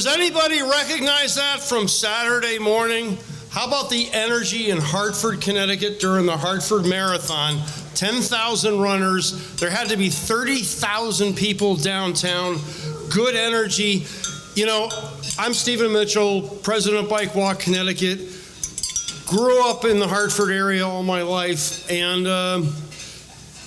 Does anybody recognize that from Saturday morning? How about the energy in Hartford, Connecticut during the Hartford Marathon? 10,000 runners. There had to be 30,000 people downtown. Good energy. You know, I'm Stephen Mitchell, president of Bike Walk Connecticut. Grew up in the Hartford area all my life. And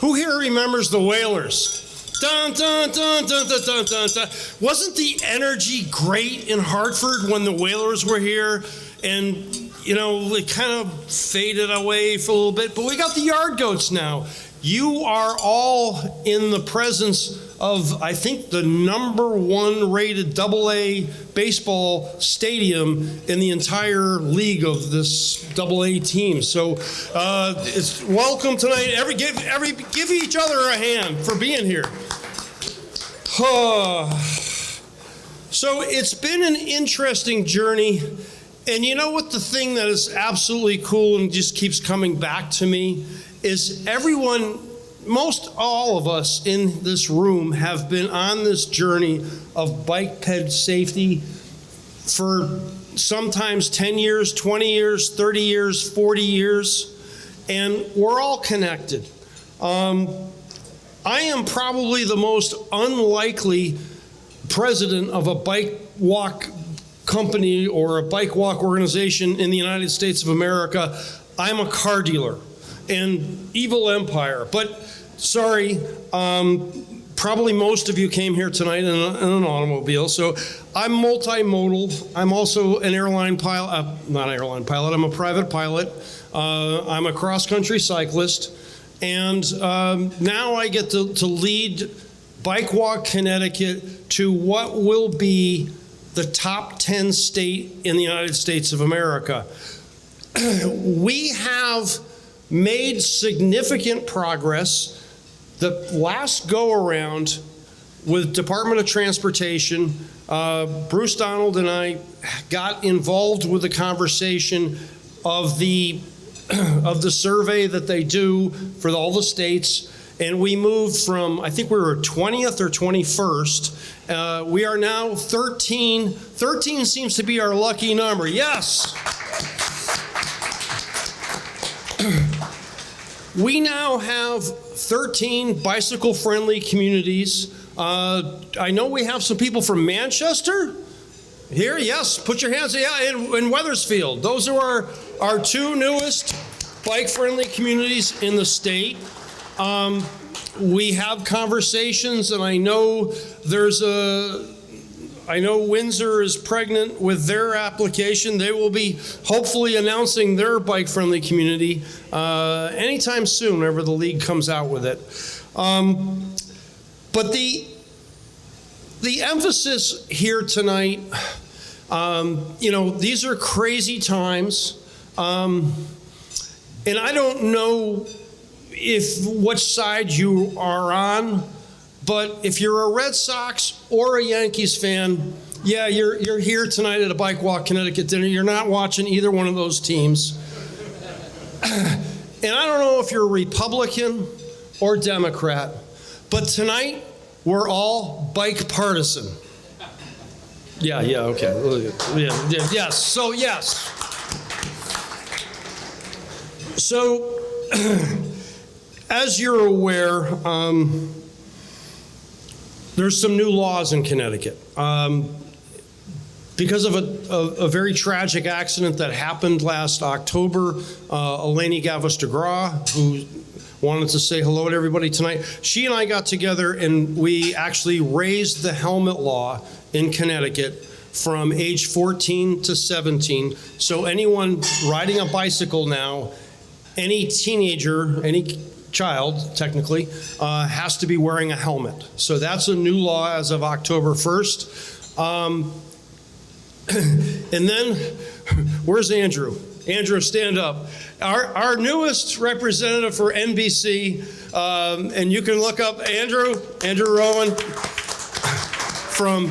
who here remembers the Whalers? Dun, dun, dun, dun, dun, dun, dun, dun. Wasn't the energy great in Hartford when the Whalers were here? And, you know, it kind of faded away for a little bit, but we got the Yard Goats now. You are all in the presence of, I think, the #1 rated AA baseball stadium in the entire league of this AA team. So it's welcome tonight. Give each other a hand for being here. So it's been an interesting journey. And you know what, the thing that is absolutely cool and just keeps coming back to me is everyone, most all of us in this room have been on this journey of bike ped safety for sometimes 10 years, 20 years, 30 years, 40 years, and we're all connected. I am probably the most unlikely president of a bike walk company or a bike walk organization in the United States of America. I'm a car dealer and evil empire, but sorry, probably most of you came here tonight in an automobile, so I'm multimodal. I'm also an airline pilot, not an airline pilot, I'm a private pilot. I'm a cross-country cyclist, and now I get to lead Bike Walk Connecticut to what will be the top 10 state in the United States of America. We have made significant progress. The last go around with Department of Transportation, Bruce Donald and I got involved with the conversation of the survey that they do for all the states. And we moved from, I think we were 20th or 21st. We are now 13. 13 seems to be our lucky number. Yes. We now have 13 bicycle-friendly communities. I know we have some people from Manchester here. Yes, put your hands. Yeah, in Wethersfield. Those are our two newest bike-friendly communities in the state. We have conversations, and I know Windsor is pregnant with their application. They will be hopefully announcing their bike-friendly community anytime soon, whenever the league comes out with it. But the emphasis here tonight, you know, these are crazy times, and I don't know which side you are on, but if you're a Red Sox or a Yankees fan, yeah, you're here tonight at a Bike Walk Connecticut dinner. You're not watching either one of those teams. And I don't know if you're Republican or Democrat, but tonight we're all bike partisan. Yeah, okay. Yes, so yes. So, as you're aware, there's some new laws in Connecticut. Because of a very tragic accident that happened last October, Eleni Gavos-DeGraw, who wanted to say hello to everybody tonight, she and I got together and we actually raised the helmet law in Connecticut from age 14 to 17. So anyone riding a bicycle now, any teenager, any child, technically, has to be wearing a helmet. So that's a new law as of October 1st. And then, where's Andrew? Andrew, stand up. Our newest representative for NBC, and you can look up Andrew Rowan, from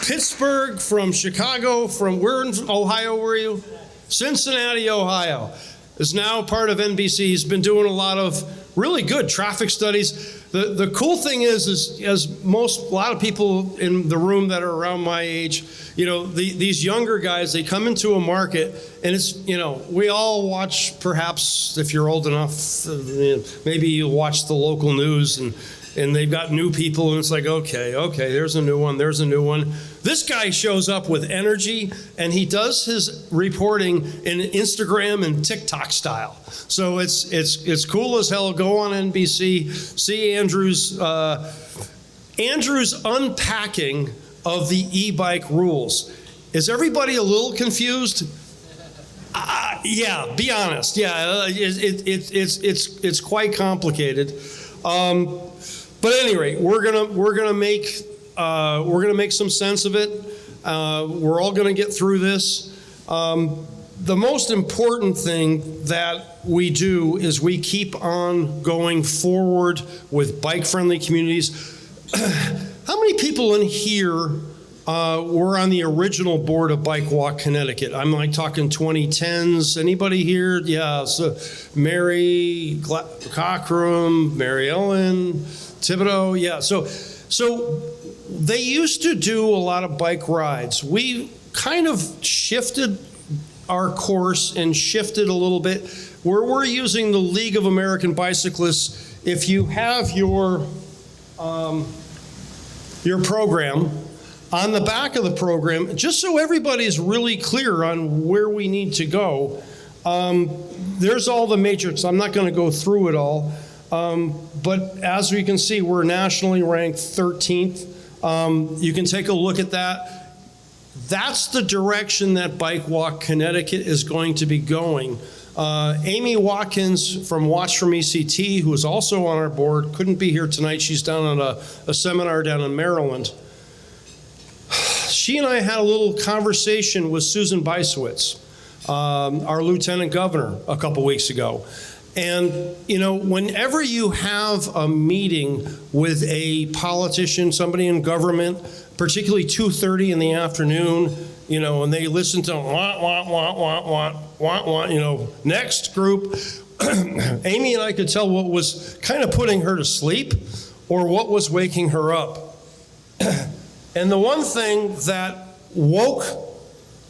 Pittsburgh, from Chicago, where in Ohio were you? Cincinnati, Ohio. Is now part of NBC. He's been doing a lot of really good traffic studies. the cool thing is as a lot of people in the room that are around my age, these younger guys, they come into a market, and it's, we all watch, perhaps if you're old enough, maybe you watch the local news, and they've got new people, and it's like, okay, there's a new one. This guy shows up with energy, and he does his reporting in Instagram and TikTok style. So it's cool as hell. Go on NBC, see Andrew's unpacking of the e-bike rules. Is everybody a little confused? Yeah, be honest. Yeah, it's quite complicated. But at any rate, we're gonna make some sense of it. We're all gonna get through this. The most important thing that we do is we keep on going forward with bike-friendly communities. How many people in here were on the original board of Bike Walk Connecticut? I'm like talking 2010s. Anybody here? Yeah, so Mary Cockrum, Mary Ellen, Thibodeau, yeah. So they used to do a lot of bike rides. We kind of shifted our course and shifted a little bit where we're using the League of American Bicyclists. If you have your program, on the back of the program, just so everybody's really clear on where we need to go, there's all the matrix. I'm not going to go through it all. But as we can see, we're nationally ranked 13th. You can take a look at that. That's the direction that Bike Walk Connecticut is going to be going. Amy Watkins from Watch from ECT, who is also on our board, couldn't be here tonight. She's down on a seminar down in Maryland. She and I had a little conversation with Susan Beisowitz, our lieutenant governor, a couple weeks ago. And, whenever you have a meeting with a politician, somebody in government, particularly 2:30 in the afternoon, and they listen to next group, Amy and I could tell what was kind of putting her to sleep or what was waking her up. And the one thing that woke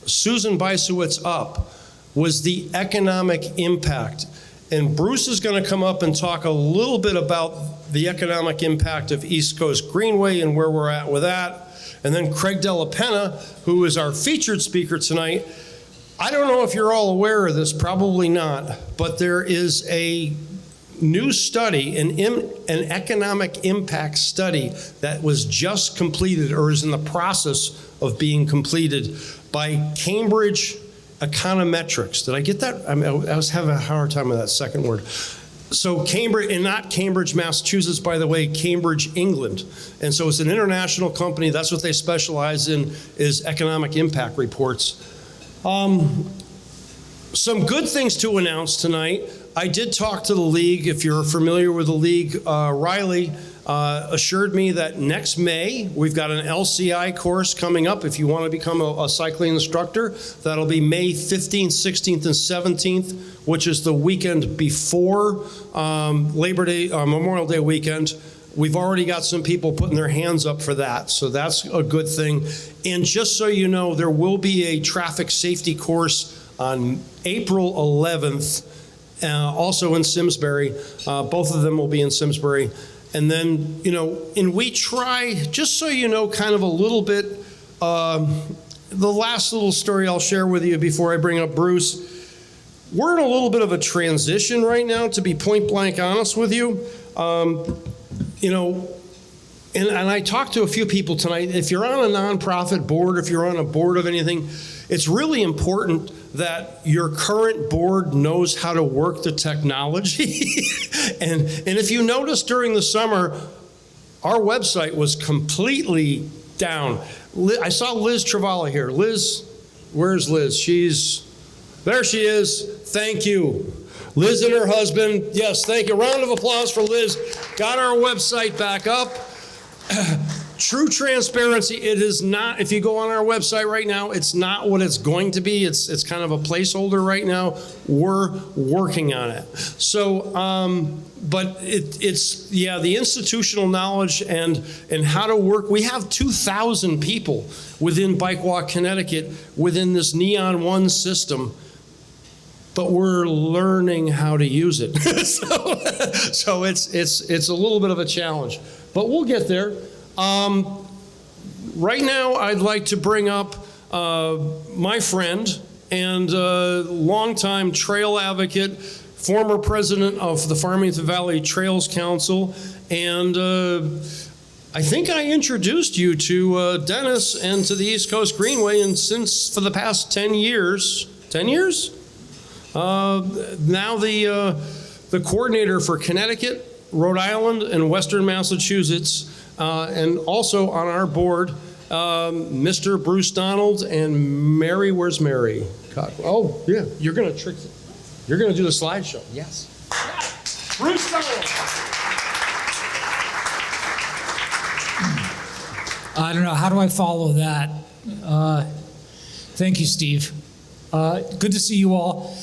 Susan Beisowitz up was the economic impact. And Bruce is going to come up and talk a little bit about the economic impact of East Coast Greenway and where we're at with that. And then Craig Della Penna, who is our featured speaker tonight. I don't know if you're all aware of this, probably not, but there is a new study, an economic impact study that was just completed or is in the process of being completed by Cambridge Econometrics. Did I get that? I was having a hard time with that second word. So Cambridge, and not Cambridge, Massachusetts, by the way, Cambridge, England. And so it's an international company. That's what they specialize in, is economic impact reports. Some good things to announce tonight. I did talk to the league. If you're familiar with the league, Riley assured me that next May, we've got an LCI course coming up if you want to become a cycling instructor. That'll be May 15th, 16th, and 17th, which is the weekend before Labor Day, Memorial Day weekend. We've already got some people putting their hands up for that, so that's a good thing. And just so you know, there will be a traffic safety course on April 11th, also in Simsbury. Both of them will be in Simsbury. And then, and we try, just so you know, kind of a little bit, the last little story I'll share with you before I bring up Bruce. We're in a little bit of a transition right now, to be point blank honest with you. And I talked to a few people tonight. If you're on a nonprofit board, if you're on a board of anything, it's really important that your current board knows how to work the technology. and if you notice during the summer, our website was completely down. I saw Liz Travala here. Liz, where's Liz? There she is. Thank you. Liz and her husband. Yes, thank you. Round of applause for Liz. Got our website back up. True transparency, it is not, if you go on our website right now, it's not what it's going to be. It's kind of a placeholder right now. We're working on it. So, but it's the institutional knowledge and how to work. We have 2,000 people within Bike Walk Connecticut within this Neon One system, but we're learning how to use it. so it's a little bit of a challenge, but we'll get there. Right now, I'd like to bring up my friend and longtime trail advocate, former president of the Farmington Valley Trails Council, and I think I introduced you to Dennis and to the East Coast Greenway, and since for the past 10 years, now the coordinator for Connecticut, Rhode Island, and Western Massachusetts. And also on our board, Mr. Bruce Donald and Mary, where's Mary? Oh, yeah, you're going to do the slideshow. Yes. Bruce Donald. I don't know, how do I follow that? Thank you, Steve. Good to see you all.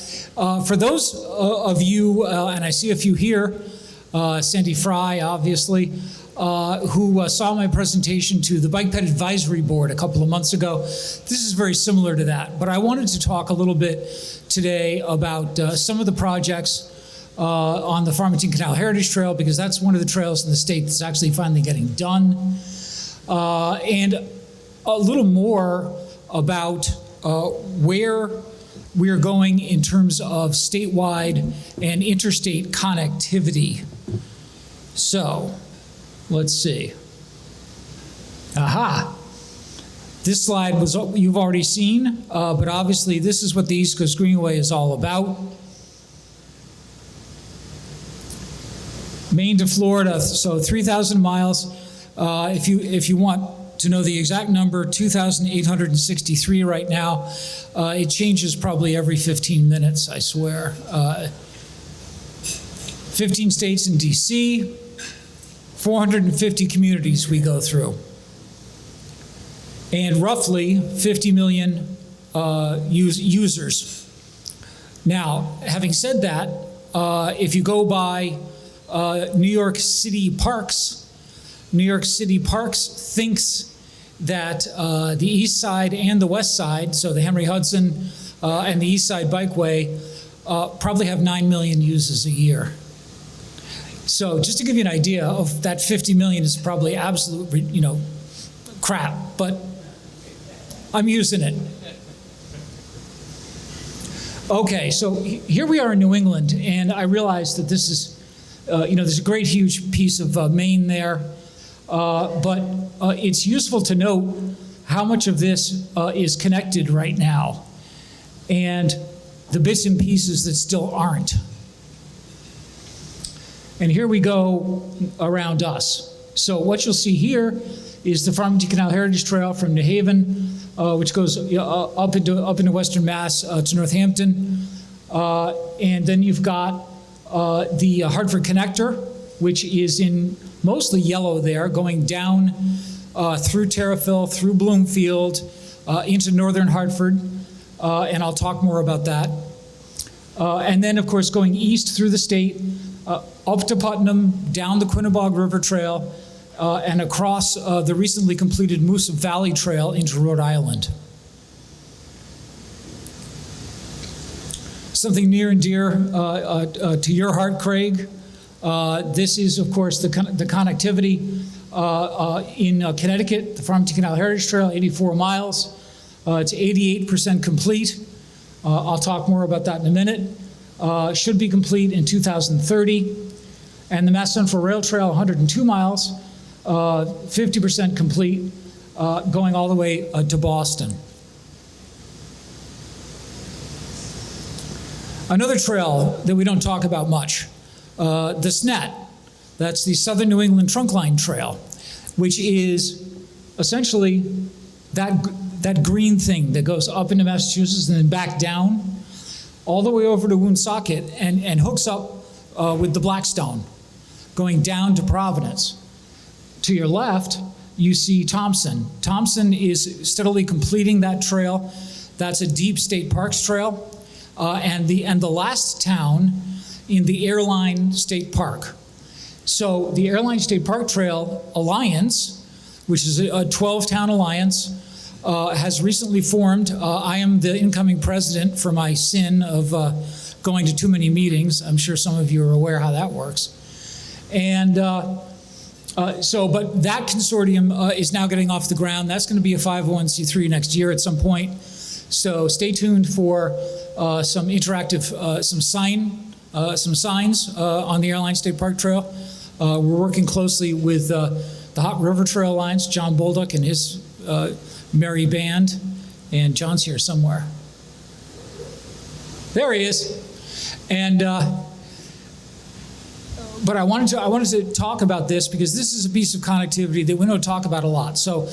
For those of you, and I see a few here, Sandy Fry, obviously, who saw my presentation to the Bike Ped Advisory Board a couple of months ago. This is very similar to that, but I wanted to talk a little bit today about some of the projects on the Farmington Canal Heritage Trail, because that's one of the trails in the state that's actually finally getting done, and a little more about where we're going in terms of statewide and interstate connectivity. So, let's see. Aha. This slide was you've already seen, but obviously this is what the East Coast Greenway is all about. Maine to Florida, so 3,000 miles. If you want to know the exact number, 2,863 right now. It changes probably every 15 minutes, I swear. 15 states and DC, 450 communities we go through, and roughly 50 million users. Now, having said that, if you go by New York City Parks thinks that the east side and the west side, so the Henry Hudson and the East Side Bikeway, probably have 9 million users a year. So just to give you an idea of that 50 million is probably absolute, crap, but I'm using it. Okay, so here we are in New England, and I realize that this is, there's a great huge piece of Maine there, but it's useful to note how much of this is connected right now, and the bits and pieces that still aren't. And here we go around us. So what you'll see here is the Farmington Canal Heritage Trail from New Haven, which goes up into Western Mass to Northampton. And then you've got the Hartford Connector, which is in mostly yellow there, going down through Terriffill, through Bloomfield, into northern Hartford. And I'll talk more about that. And then, of course, going east through the state, up to Putnam, down the Quinnebog River Trail, and across the recently completed Moosup Valley Trail into Rhode Island. Something near and dear to your heart, Craig. This is, of course, the connectivity in Connecticut, the Farmington Canal Heritage Trail, 84 miles. It's 88% complete. I'll talk more about that in a minute. Should be complete in 2030. And the Mass Central Rail Trail, 102 miles, 50% complete, going all the way to Boston. Another trail that we don't talk about much, the SNET. That's the Southern New England Trunkline Trail, which is essentially that green thing that goes up into Massachusetts and then back down, all the way over to Woonsocket and hooks up with the Blackstone, going down to Providence. To your left, you see Thompson. Thompson is steadily completing that trail. That's a deep state parks trail. And the last town in the Airline State Park. So the Airline State Park Trail Alliance, which is a 12-town alliance, has recently formed. I am the incoming president for my sin of going to too many meetings. I'm sure some of you are aware how that works. And but that consortium is now getting off the ground. That's going to be a 501c3 next year at some point. So stay tuned for some interactive, some signs on the Airline State Park Trail. We're working closely with the Hot River Trail Alliance, John Bolduc and his merry band, and John's here somewhere. There he is. And but I wanted to talk about this because this is a piece of connectivity that we don't talk about a lot. So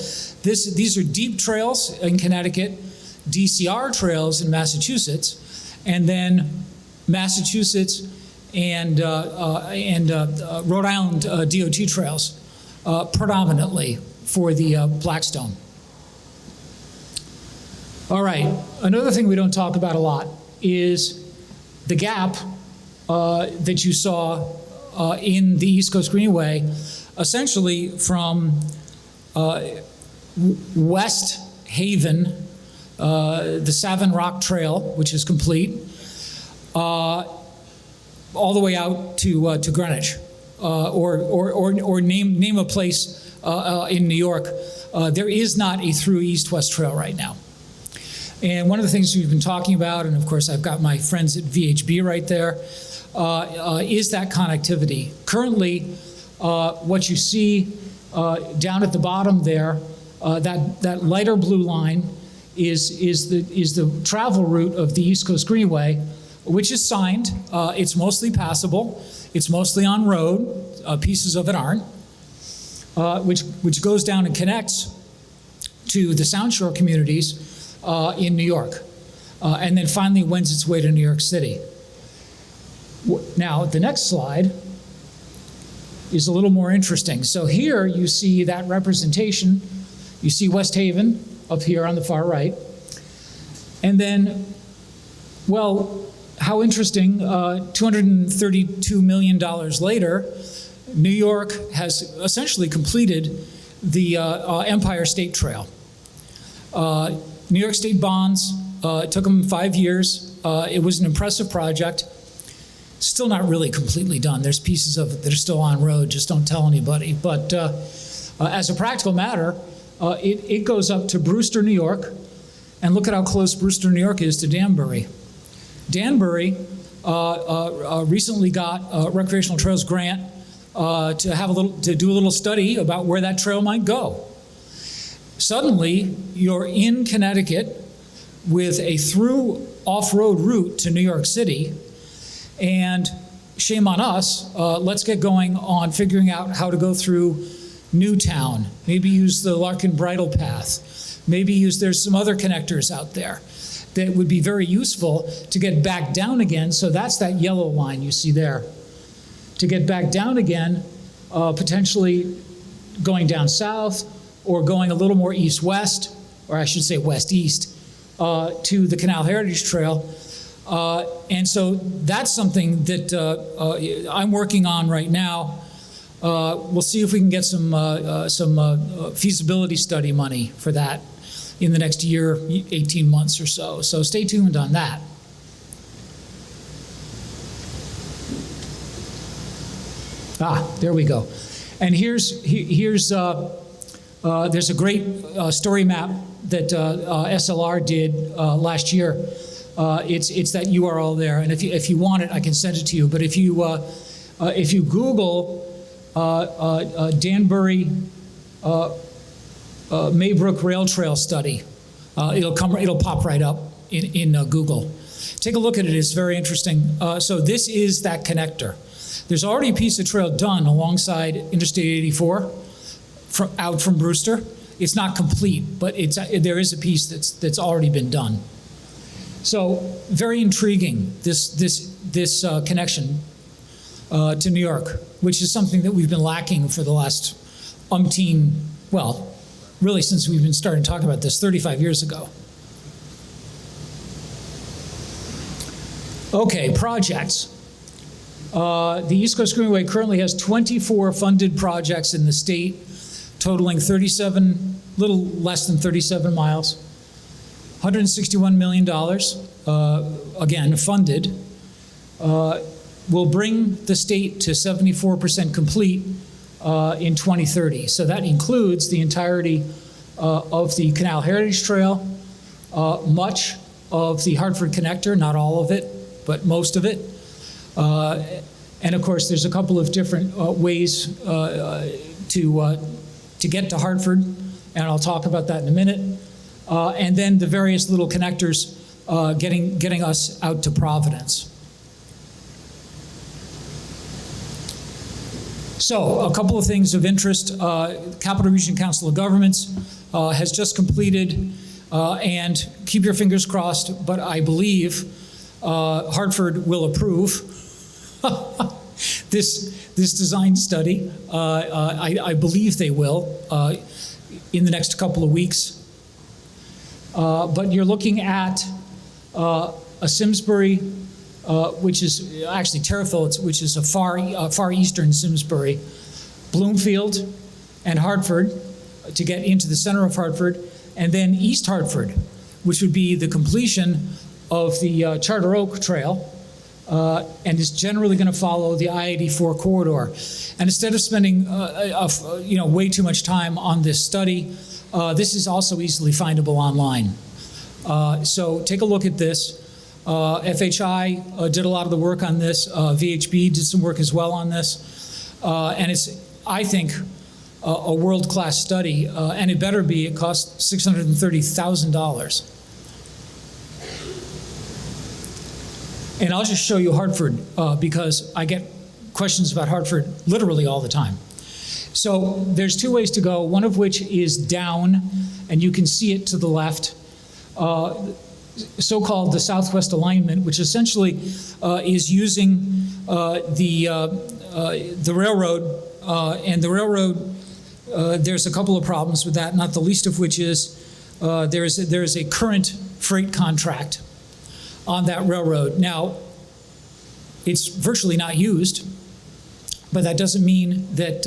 these are deep trails in Connecticut, DCR trails in Massachusetts, and then Massachusetts and Rhode Island DOT trails predominantly for the Blackstone. All right, another thing we don't talk about a lot is the gap that you saw in the East Coast Greenway, essentially from West Haven, the Savin Rock Trail, which is complete, all the way out to Greenwich, or name a place in New York. There is not a through east-west trail right now. And one of the things we've been talking about, and of course I've got my friends at VHB right there, is that connectivity. Currently, what you see down at the bottom there, that lighter blue line is the travel route of the East Coast Greenway, which is signed. It's mostly passable. It's mostly on road. Pieces of it aren't. Which goes down and connects to the Sound Shore communities in New York, and then finally wends its way to New York City. Now, the next slide is a little more interesting. So here you see that representation. You see West Haven up here on the far right. And then, well, how interesting, $232 million later, New York has essentially completed the Empire State Trail. New York State bonds, it took them 5 years. It was an impressive project. Still not really completely done. There's pieces of it that are still on road, just don't tell anybody. But as a practical matter, it goes up to Brewster, New York, and look at how close Brewster, New York is to Danbury. Danbury recently got a recreational trails grant to do a little study about where that trail might go. Suddenly, you're in Connecticut with a through off-road route to New York City, and shame on us, let's get going on figuring out how to go through Newtown, maybe use the Larkin Bridle Path, maybe there's some other connectors out there that would be very useful to get back down again. So that's that yellow line you see there. To get back down again, potentially going down south or going a little more east-west, or I should say west-east, to the Canal Heritage Trail. And so that's something that I'm working on right now. We'll see if we can get some feasibility study money for that in the next year, 18 months or so. So stay tuned on that. There we go. And here's there's a great story map that SLR did last year. It's that URL there, and if you want it, I can send it to you. But if you Google Danbury Maybrook Rail Trail Study, it'll pop right up in Google. Take a look at it; it's very interesting. So this is that connector. There's already a piece of trail done alongside Interstate 84, out from Brewster. It's not complete, but there is a piece that's already been done. So very intriguing, this connection to New York, which is something that we've been lacking for the last really since we've been starting talking about this 35 years ago. Okay, projects. The East Coast Greenway currently has 24 funded projects in the state, totaling little less than 37 miles, $161 million, again, funded, will bring the state to 74% complete in 2030. So that includes the entirety of the Canal Heritage Trail, much of the Hartford Connector, not all of it, but most of it. And of course, there's a couple of different ways to get to Hartford, and I'll talk about that in a minute. And then the various little connectors getting us out to Providence. So a couple of things of interest. Capital Region Council of Governments has just completed, and keep your fingers crossed, but I believe Hartford will approve this design study. I believe they will in the next couple of weeks. But you're looking at a Simsbury, which is actually Terrafilets, which is a far eastern Simsbury, Bloomfield, and Hartford to get into the center of Hartford, and then East Hartford, which would be the completion of the Charter Oak Trail, and is generally going to follow the I-84 corridor. And instead of spending way too much time on this study, this is also easily findable online. So take a look at this. FHI did a lot of the work on this. VHB did some work as well on this. And it's, I think, a world-class study, and it better be. It costs $630,000. And I'll just show you Hartford because I get questions about Hartford literally all the time. So there's two ways to go, one of which is down, and you can see it to the left, so-called the Southwest Alignment, which essentially is using the railroad, and the railroad, there's a couple of problems with that, not the least of which is there is a current freight contract on that railroad. Now, it's virtually not used, but that doesn't mean that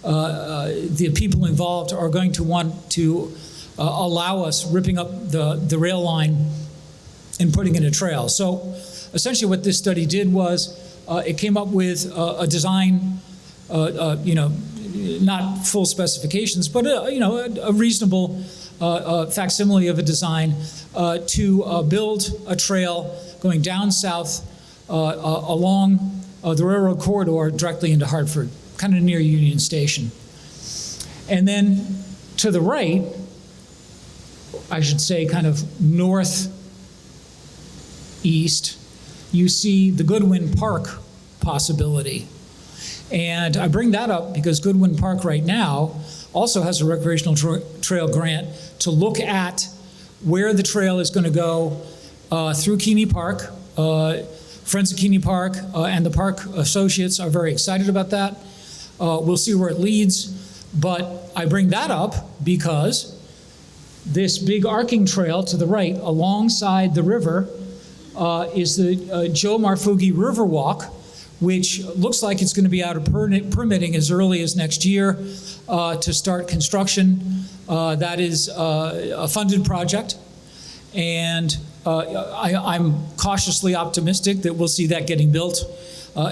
the people involved are going to want to allow us ripping up the rail line and putting in a trail. So essentially what this study did was it came up with a design, not full specifications, but a reasonable facsimile of a design to build a trail going down south along the railroad corridor directly into Hartford, kind of near Union Station. And then to the right, I should say kind of northeast, you see the Goodwin Park possibility. And I bring that up because Goodwin Park right now also has a recreational trail grant to look at where the trail is going to go through Keeney Park. Friends of Keeney Park and the park associates are very excited about that. We'll see where it leads, but I bring that up because this big arcing trail to the right alongside the river is the Joe Marfugi Riverwalk, which looks like it's going to be out of permitting as early as next year to start construction. That is a funded project, and I'm cautiously optimistic that we'll see that getting built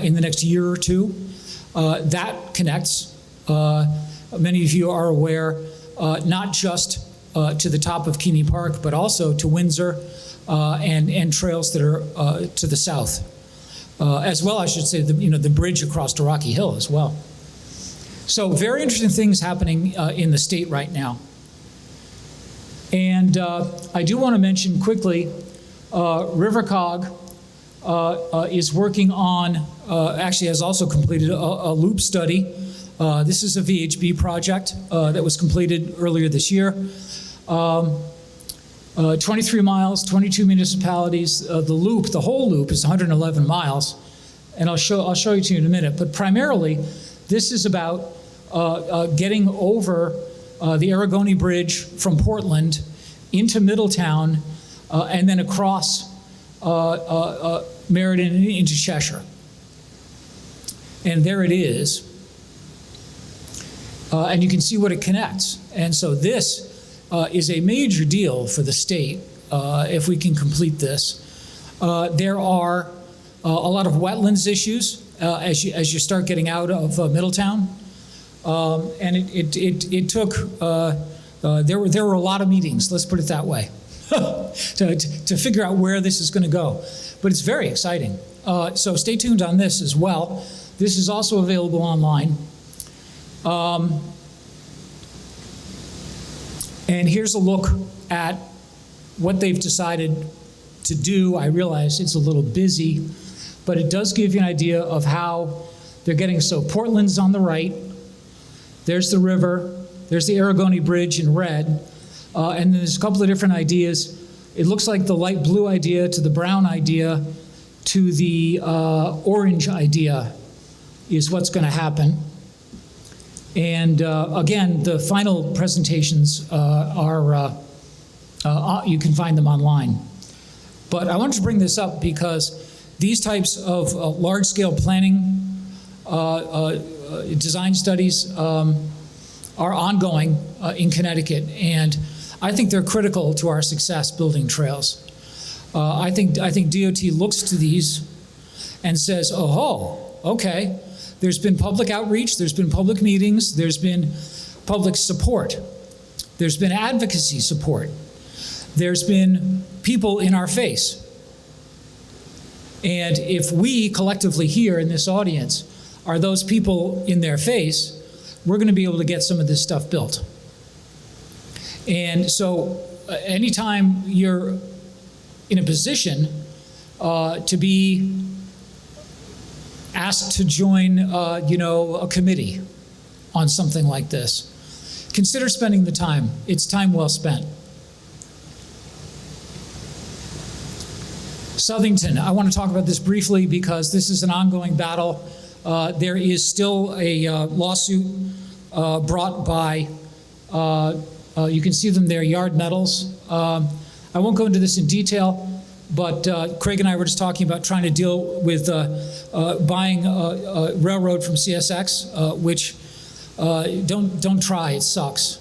in the next year or two. That connects, many of you are aware, not just to the top of Keeney Park, but also to Windsor and trails that are to the south. As well, I should say, the bridge across to Rocky Hill as well. So very interesting things happening in the state right now. And I do want to mention quickly, RiverCog is working on, actually has also completed a loop study. This is a VHB project that was completed earlier this year. 23 miles, 22 municipalities. The whole loop is 111 miles, and I'll show you in a minute. But primarily, this is about getting over the Aragoni Bridge from Portland into Middletown, and then across Meriden into Cheshire. And there it is. And you can see what it connects. And so this is a major deal for the state if we can complete this. There are a lot of wetlands issues as you start getting out of Middletown. And it took, there were a lot of meetings, let's put it that way, to figure out where this is going to go. But it's very exciting. So stay tuned on this as well. This is also available online. And here's a look at what they've decided to do. I realize it's a little busy, but it does give you an idea of how they're getting. So Portland's on the right. There's the river. There's the Aragoni Bridge in red. And then there's a couple of different ideas. It looks like the light blue idea to the brown idea to the orange idea is what's going to happen. And again, the final presentations you can find them online. But I wanted to bring this up because these types of large-scale planning design studies are ongoing in Connecticut, and I think they're critical to our success building trails. I think DOT looks to these and says, oh, okay, there's been public outreach, there's been public meetings, there's been public support, there's been advocacy support, there's been people in our face. And if we collectively here in this audience are those people in their face, we're going to be able to get some of this stuff built. And so anytime you're in a position to be asked to join a committee on something like this, consider spending the time. It's time well spent. Southington, I want to talk about this briefly because this is an ongoing battle. There is still a lawsuit brought by, you can see them there, Yard Metals. I won't go into this in detail, but Craig and I were just talking about trying to deal with buying a railroad from CSX, which don't try, it sucks.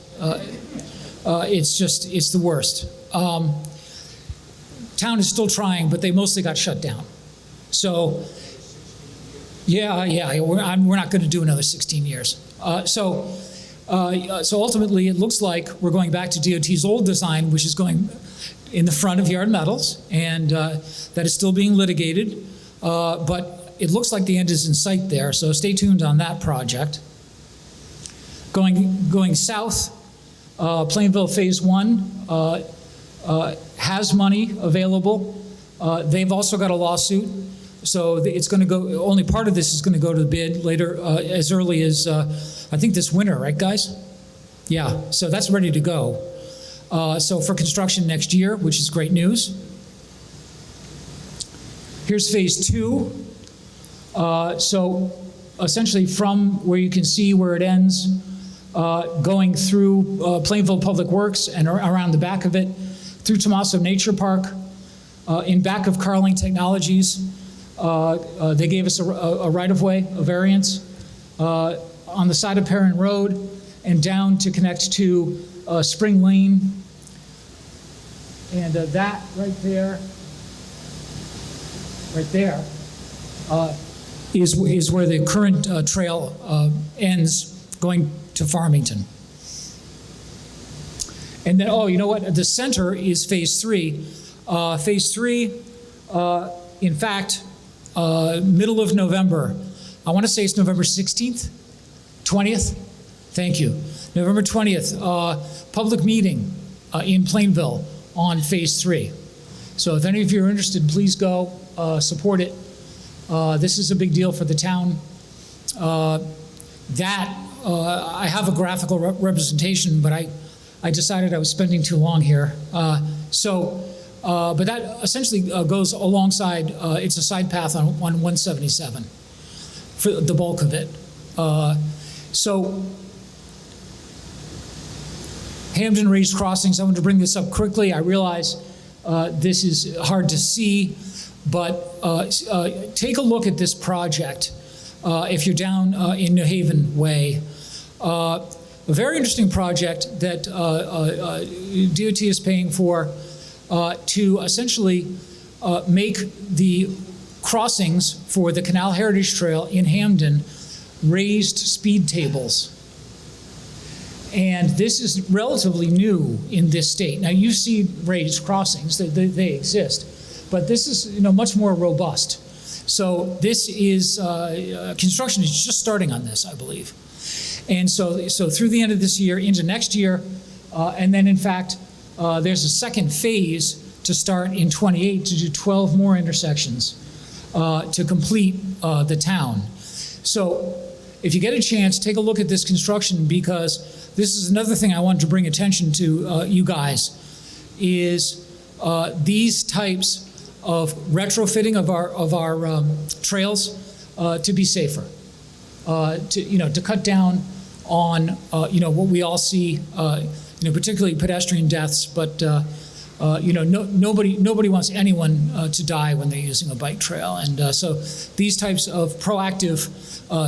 It's the worst. Town is still trying, but they mostly got shut down. So, yeah, we're not going to do another 16 years. So ultimately, it looks like we're going back to DOT's old design, which is going in the front of Yard Metals, and that is still being litigated. But it looks like the end is in sight there, so stay tuned on that project. Going south, Plainville Phase 1 has money available. They've also got a lawsuit, so it's going to go. Only part of this is going to go to the bid later, as early as I think this winter, right, guys? Yeah. So that's ready to go. So for construction next year, which is great news. Here's Phase 2. So essentially, from where you can see where it ends, going through Plainville Public Works and around the back of it, through Tomaso Nature Park, in back of Carling Technologies. They gave us a right-of-way, a variance, on the side of Perrin Road and down to connect to Spring Lane. And that right there is where the current trail ends going to Farmington. And then, oh, you know what? The center is Phase 3. Phase 3, in fact, middle of November. I want to say it's November 16th, 20th. Thank you. November 20th, public meeting in Plainville on Phase 3. So if any of you are interested, please go support it. This is a big deal for the town. I have a graphical representation, but I decided I was spending too long here. But that essentially goes alongside, it's a side path on 177 for the bulk of it. So Hampden raised crossings. I want to bring this up quickly. I realize this is hard to see, but take a look at this project if you're down in New Haven Way. A very interesting project that DOT is paying for to essentially make the crossings for the Canal Heritage Trail in Hampden raised speed tables. And this is relatively new in this state. Now you see raised crossings, they exist, but this is much more robust. So this is, construction is just starting on this, I believe. And so through the end of this year, into next year, and then in fact, there's a second phase to start in 28 to do 12 more intersections to complete the town. So if you get a chance, take a look at this construction, because this is another thing I wanted to bring attention to you guys, is these types of retrofitting of our trails to be safer, to cut down on what we all see, particularly pedestrian deaths, but nobody wants anyone to die when they're using a bike trail, and so these types of proactive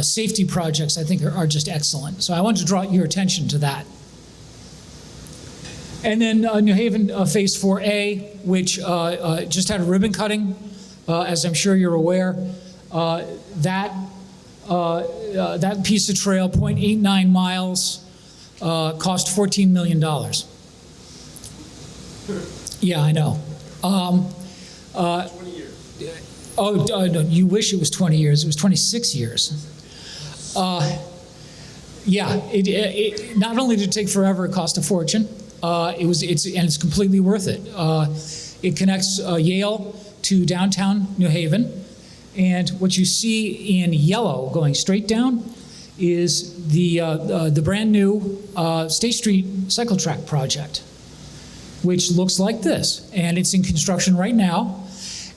safety projects, I think, are just excellent. So I wanted to draw your attention to that. And then New Haven Phase 4A, which just had a ribbon cutting, as I'm sure you're aware. That piece of trail, 0.89 miles, cost $14 million. Yeah, I know. 20 years. No, you wish it was 20 years. It was 26 years. Yeah, it not only did it take forever, it cost a fortune. It's completely worth it. It connects Yale to downtown New Haven, and what you see in yellow going straight down is the brand new State Street cycle track project, which looks like this, and it's in construction right now.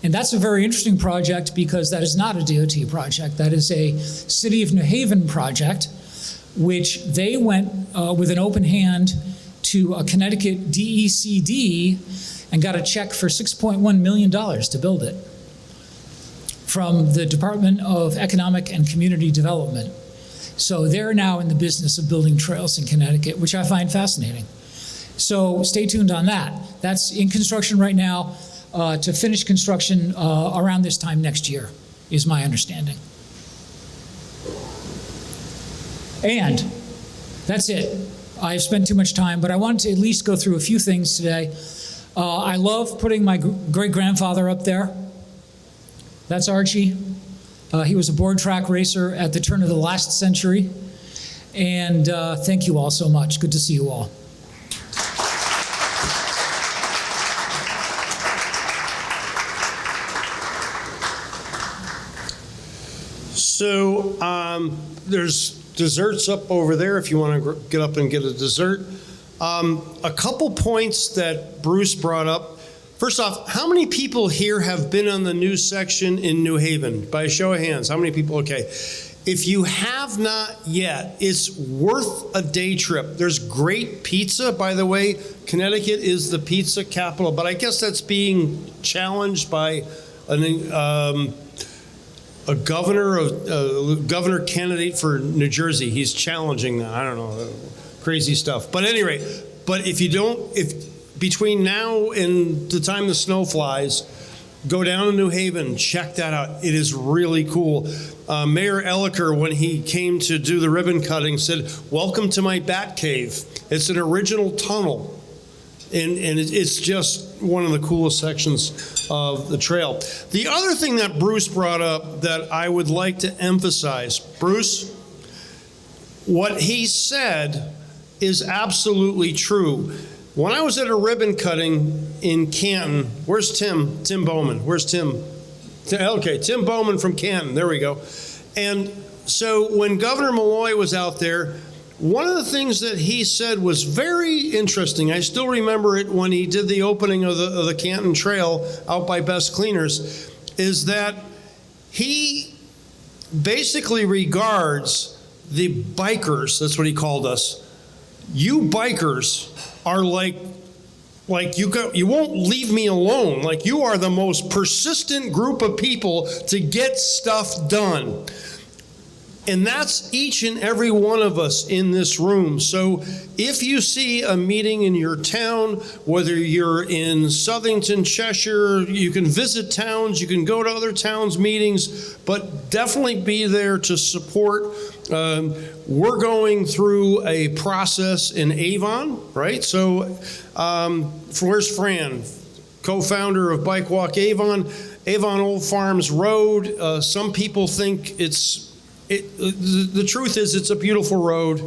And that's a very interesting project because that is not a DOT project. That is a City of New Haven project, which they went with an open hand to a Connecticut DECD and got a check for $6.1 million to build it from the Department of Economic and Community Development. So they're now in the business of building trails in Connecticut, which I find fascinating. So stay tuned on that. That's in construction right now, to finish construction around this time next year, is my understanding. And that's it. I've spent too much time, but I wanted to at least go through a few things today. I love putting my great-grandfather up there. That's Archie. He was a board track racer at the turn of the last century. And thank you all so much. Good to see you all. So there's desserts up over there if you want to get up and get a dessert. A couple points that Bruce brought up. First off, how many people here have been on the news section in New Haven? By a show of hands, how many people? Okay. If you have not yet, it's worth a day trip. There's great pizza, by the way. Connecticut is the pizza capital, but I guess that's being challenged by a governor candidate for New Jersey. He's challenging that. I don't know, crazy stuff. But at any rate, if between now and the time the snow flies, go down to New Haven, check that out. It is really cool. Mayor Elliker, when he came to do the ribbon cutting, said, "Welcome to my bat cave." It's an original tunnel. And it's just one of the coolest sections of the trail. The other thing that Bruce brought up that I would like to emphasize, Bruce, what he said is absolutely true. When I was at a ribbon cutting in Canton, where's Tim? Tim Bowman. Where's Tim? Okay, Tim Bowman from Canton. There we go. And so when Governor Malloy was out there, one of the things that he said was very interesting. I still remember it when he did the opening of the Canton Trail out by Best Cleaners, is that he basically regards the bikers, that's what he called us, you bikers are like you won't leave me alone. Like, you are the most persistent group of people to get stuff done. And that's each and every one of us in this room. So if you see a meeting in your town, whether you're in Southington, Cheshire, you can visit towns, you can go to other towns' meetings, but definitely be there to support. We're going through a process in Avon, right? So where's Fran? Co-founder of Bike Walk Avon, Old Farms Road. Some people think the truth is it's a beautiful road,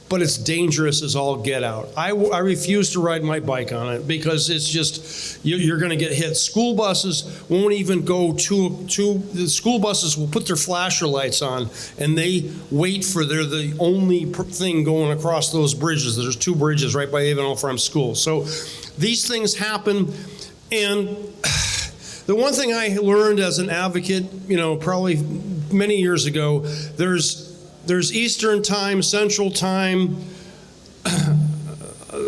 but it's dangerous as all get out. I refuse to ride my bike on it because it's just, you're going to get hit. School buses won't even go the school buses will put their flasher lights on, and they wait for, they're the only thing going across those bridges. There's 2 bridges right by Avon Old Farms School. So these things happen, and the one thing I learned as an advocate, probably many years ago, there's Eastern time, Central time.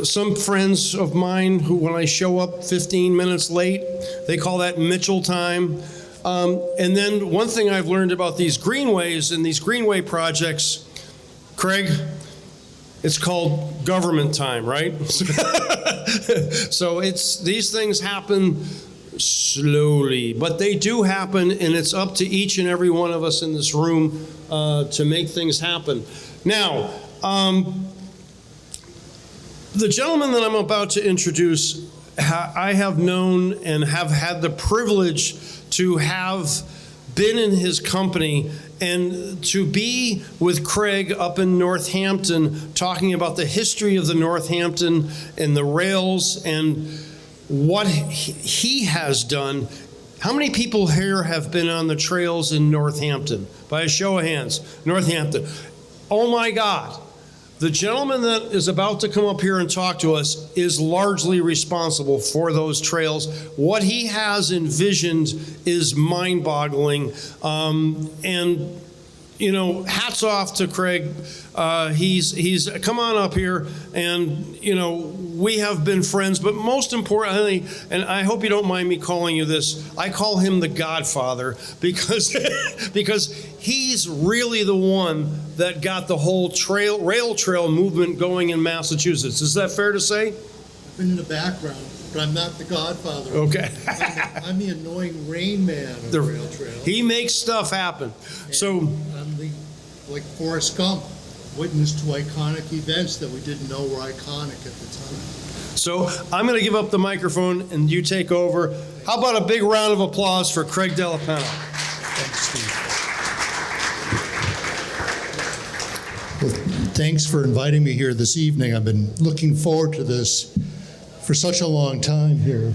Some friends of mine who, when I show up 15 minutes late, they call that Mitchell time. And then one thing I've learned about these greenways and these greenway projects, Craig, it's called government time, right? So these things happen slowly, but they do happen, and it's up to each and every one of us in this room to make things happen. Now, the gentleman that I'm about to introduce, I have known and have had the privilege to have been in his company and to be with Craig up in Northampton talking about the history of the Northampton and the rails and what he has done. How many people here have been on the trails in Northampton? By a show of hands. Northampton. Oh my God. The gentleman that is about to come up here and talk to us is largely responsible for those trails. What he has envisioned is mind-boggling. And hats off to Craig. He's come on up here, and we have been friends, but most importantly, and I hope you don't mind me calling you this, I call him the Godfather because he's really the one that got the whole rail trail movement going in Massachusetts. Is that fair to say? I've been in the background, but I'm not the Godfather. Okay. I'm the annoying rain man of the rail trail. He makes stuff happen. And so I'm like Forrest Gump, witness to iconic events that we didn't know were iconic at the time. So I'm going to give up the microphone and you take over. How about a big round of applause for Craig Della Penna? Thanks, Steve. Well, thanks for inviting me here this evening. I've been looking forward to this for such a long time here.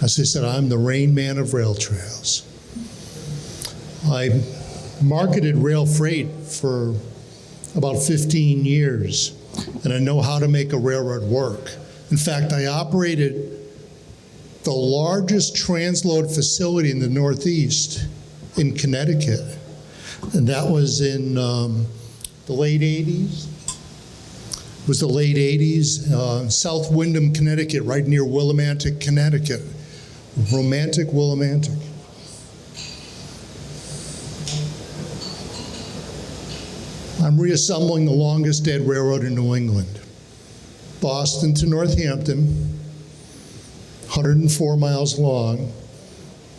As I said, I'm the rain man of rail trails. I marketed rail freight for about 15 years, and I know how to make a railroad work. In fact, I operated the largest transload facility in the Northeast in Connecticut, and that was in the late 80s. It was the late 80s, South Windham, Connecticut, right near Willimantic, Connecticut. Romantic Willimantic. I'm reassembling the longest dead railroad in New England. Boston to Northampton, 104 miles long.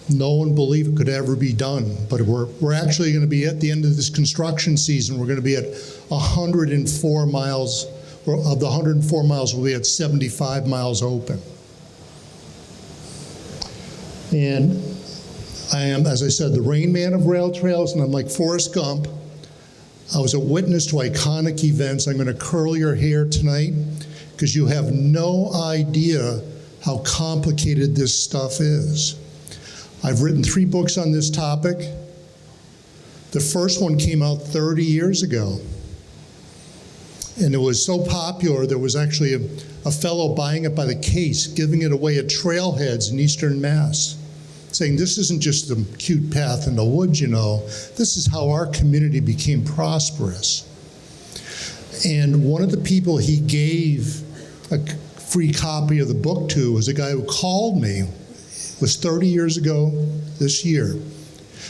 No one believed it could ever be done, but we're actually going to be at the end of this construction season. We're going to be at 104 miles. Of the 104 miles, we'll be at 75 miles open. And I am, as I said, the rain man of rail trails, and I'm like Forrest Gump. I was a witness to iconic events. I'm going to curl your hair tonight because you have no idea how complicated this stuff is. I've written 3 books on this topic. The first one came out 30 years ago. And it was so popular, there was actually a fellow buying it by the case, giving it away at trailheads in Eastern Mass, saying this isn't just a cute path in the woods, this is how our community became prosperous. And one of the people he gave a free copy of the book to was a guy who called me. It was 30 years ago this year.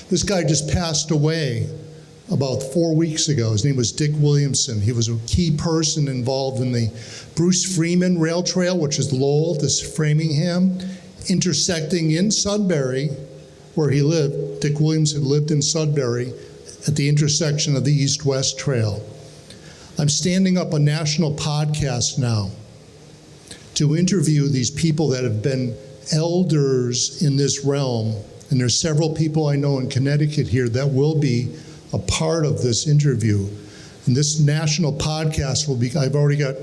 This guy just passed away about 4 weeks ago. His name was Dick Williamson. He was a key person involved in the Bruce Freeman Rail Trail, which is Lowell to Framingham, intersecting in Sudbury, where he lived. Dick Williamson lived in Sudbury at the intersection of the East-West Trail. I'm standing up a national podcast now to interview these people that have been elders in this realm. And there's several people I know in Connecticut here that will be a part of this interview. And this national podcast will be, I've already got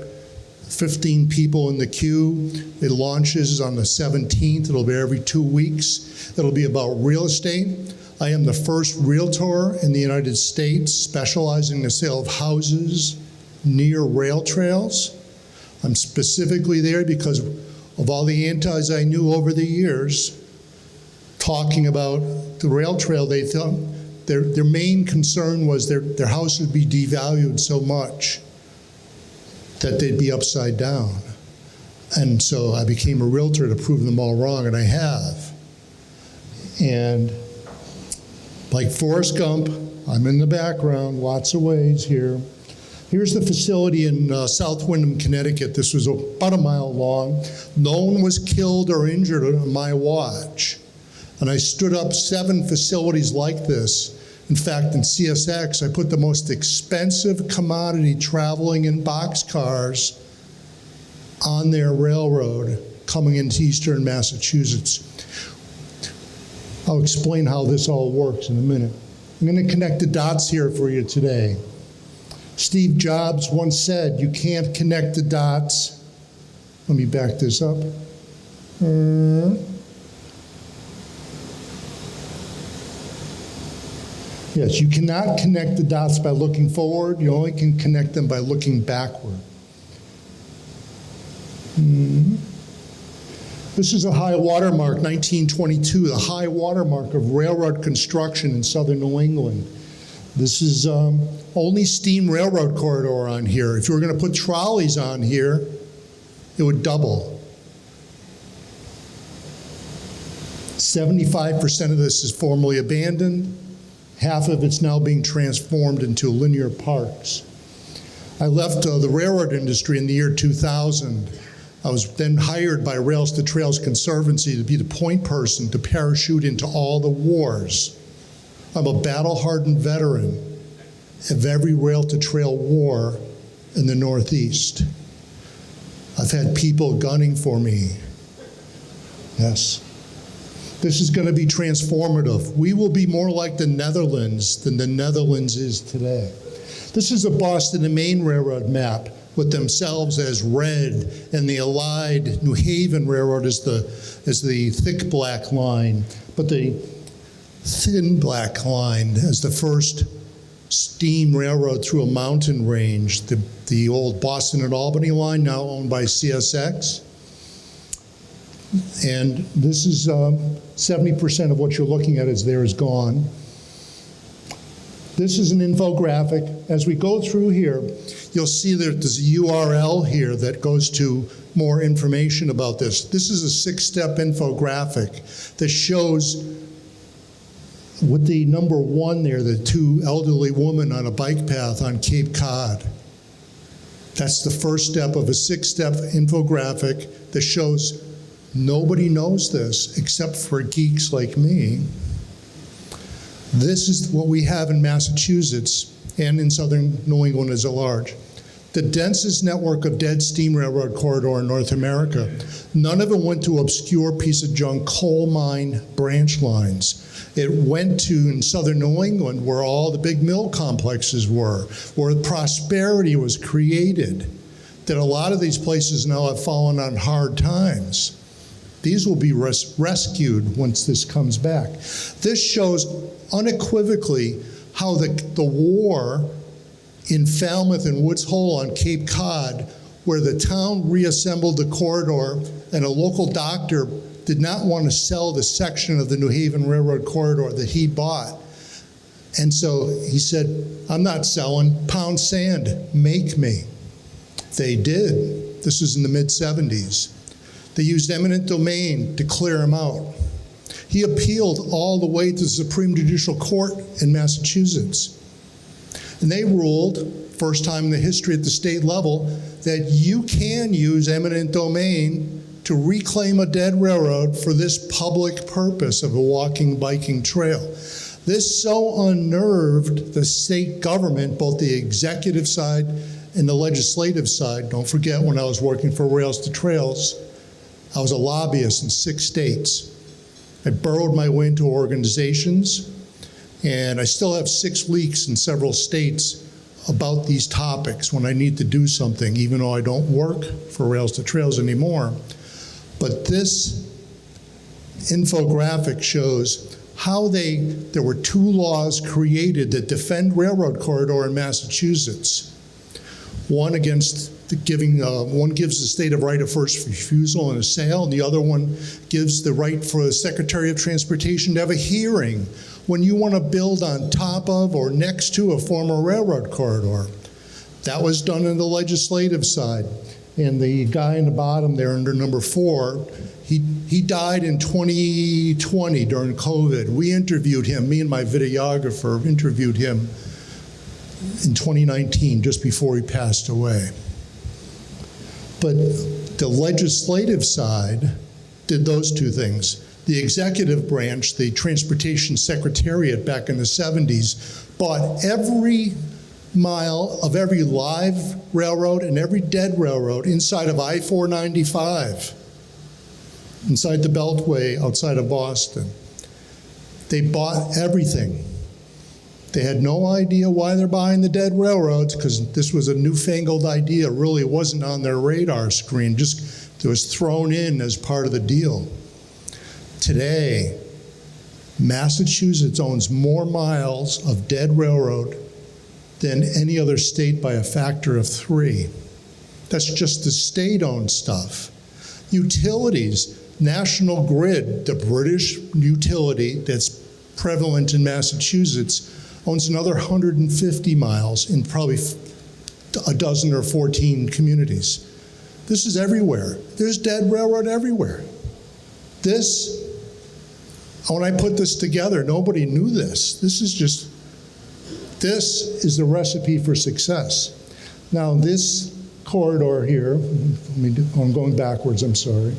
15 people in the queue. It launches on the 17th. It'll be every 2 weeks. It'll be about real estate. I am the first realtor in the United States specializing in the sale of houses near rail trails. I'm specifically there because of all the antis I knew over the years talking about the rail trail. They thought their main concern was their house would be devalued so much that they'd be upside down. And so I became a realtor to prove them all wrong, and I have. And like Forrest Gump, I'm in the background, lots of ways here. Here's the facility in South Windham, Connecticut. This was about a mile long. No one was killed or injured on my watch. And I stood up 7 facilities like this. In fact, in CSX, I put the most expensive commodity traveling in boxcars on their railroad coming into eastern Massachusetts. I'll explain how this all works in a minute. I'm going to connect the dots here for you today. Steve Jobs once said, you can't connect the dots. Let me back this up. Yes, you cannot connect the dots by looking forward. You only can connect them by looking backward. This is a high water mark, 1922, the high water mark of railroad construction in southern New England. This is only steam railroad corridor on here. If you were going to put trolleys on here, it would double. 75% of this is formerly abandoned. Half of it's now being transformed into linear parks. I left the railroad industry in the year 2000. I was then hired by Rails to Trails Conservancy to be the point person to parachute into all the wars. I'm a battle-hardened veteran of every rail to trail war in the Northeast. I've had people gunning for me. Yes. This is going to be transformative. We will be more like the Netherlands than the Netherlands is today. This is a Boston and Maine Railroad map with themselves as red, and the Allied New Haven Railroad is the thick black line, but the thin black line as the first steam railroad through a mountain range. The old Boston and Albany line, now owned by CSX. And this is 70% of what you're looking at is gone. This is an infographic. As we go through here, you'll see that there's a URL here that goes to more information about this. This is a 6-step infographic that shows with the number 1 there, the 2 elderly women on a bike path on Cape Cod. That's the first step of a 6-step infographic that shows nobody knows this except for geeks like me. This is what we have in Massachusetts and in southern New England as a large. The densest network of dead steam railroad corridor in North America. None of it went to obscure piece of junk coal mine branch lines. It went to in southern New England where all the big mill complexes were, where prosperity was created, that a lot of these places now have fallen on hard times. These will be rescued once this comes back. This shows unequivocally how the war in Falmouth and Woods Hole on Cape Cod, where the town reassembled the corridor and a local doctor did not want to sell the section of the New Haven Railroad corridor that he bought. And so he said, I'm not selling, pound sand, make me. They did. This was in the mid-'70s. They used eminent domain to clear him out. He appealed all the way to the Supreme Judicial Court in Massachusetts. And they ruled, first time in the history at the state level, that you can use eminent domain to reclaim a dead railroad for this public purpose of a walking, biking trail. This so unnerved the state government, both the executive side and the legislative side. Don't forget, when I was working for Rails to Trails, I was a lobbyist in 6 states. I burrowed my way into organizations, and I still have 6 leaks in several states about these topics when I need to do something, even though I don't work for Rails to Trails anymore. But this infographic shows how there were 2 laws created that defend railroad corridor in Massachusetts. One against one gives the state a right of first refusal in a sale, and the other one gives the right for the Secretary of Transportation to have a hearing when you want to build on top of or next to a former railroad corridor. That was done on the legislative side. And the guy in the bottom there under number 4, he died in 2020 during COVID. We interviewed him, me and my videographer interviewed him in 2019, just before he passed away. But the legislative side did those 2 things. The executive branch, the Transportation Secretariat back in the 70s, bought every mile of every live railroad and every dead railroad inside of I-495, inside the Beltway outside of Boston. They bought everything. They had no idea why they're buying the dead railroads, because this was a newfangled idea. Really, it wasn't on their radar screen. Just it was thrown in as part of the deal. Today, Massachusetts owns more miles of dead railroad than any other state by a factor of 3. That's just the state-owned stuff. Utilities, National Grid, the British utility that's prevalent in Massachusetts, owns another 150 miles in probably a dozen or 14 communities. This is everywhere. There's dead railroad everywhere. When I put this together, nobody knew this. This is the recipe for success. Now, this corridor here, I'm going backwards, I'm sorry.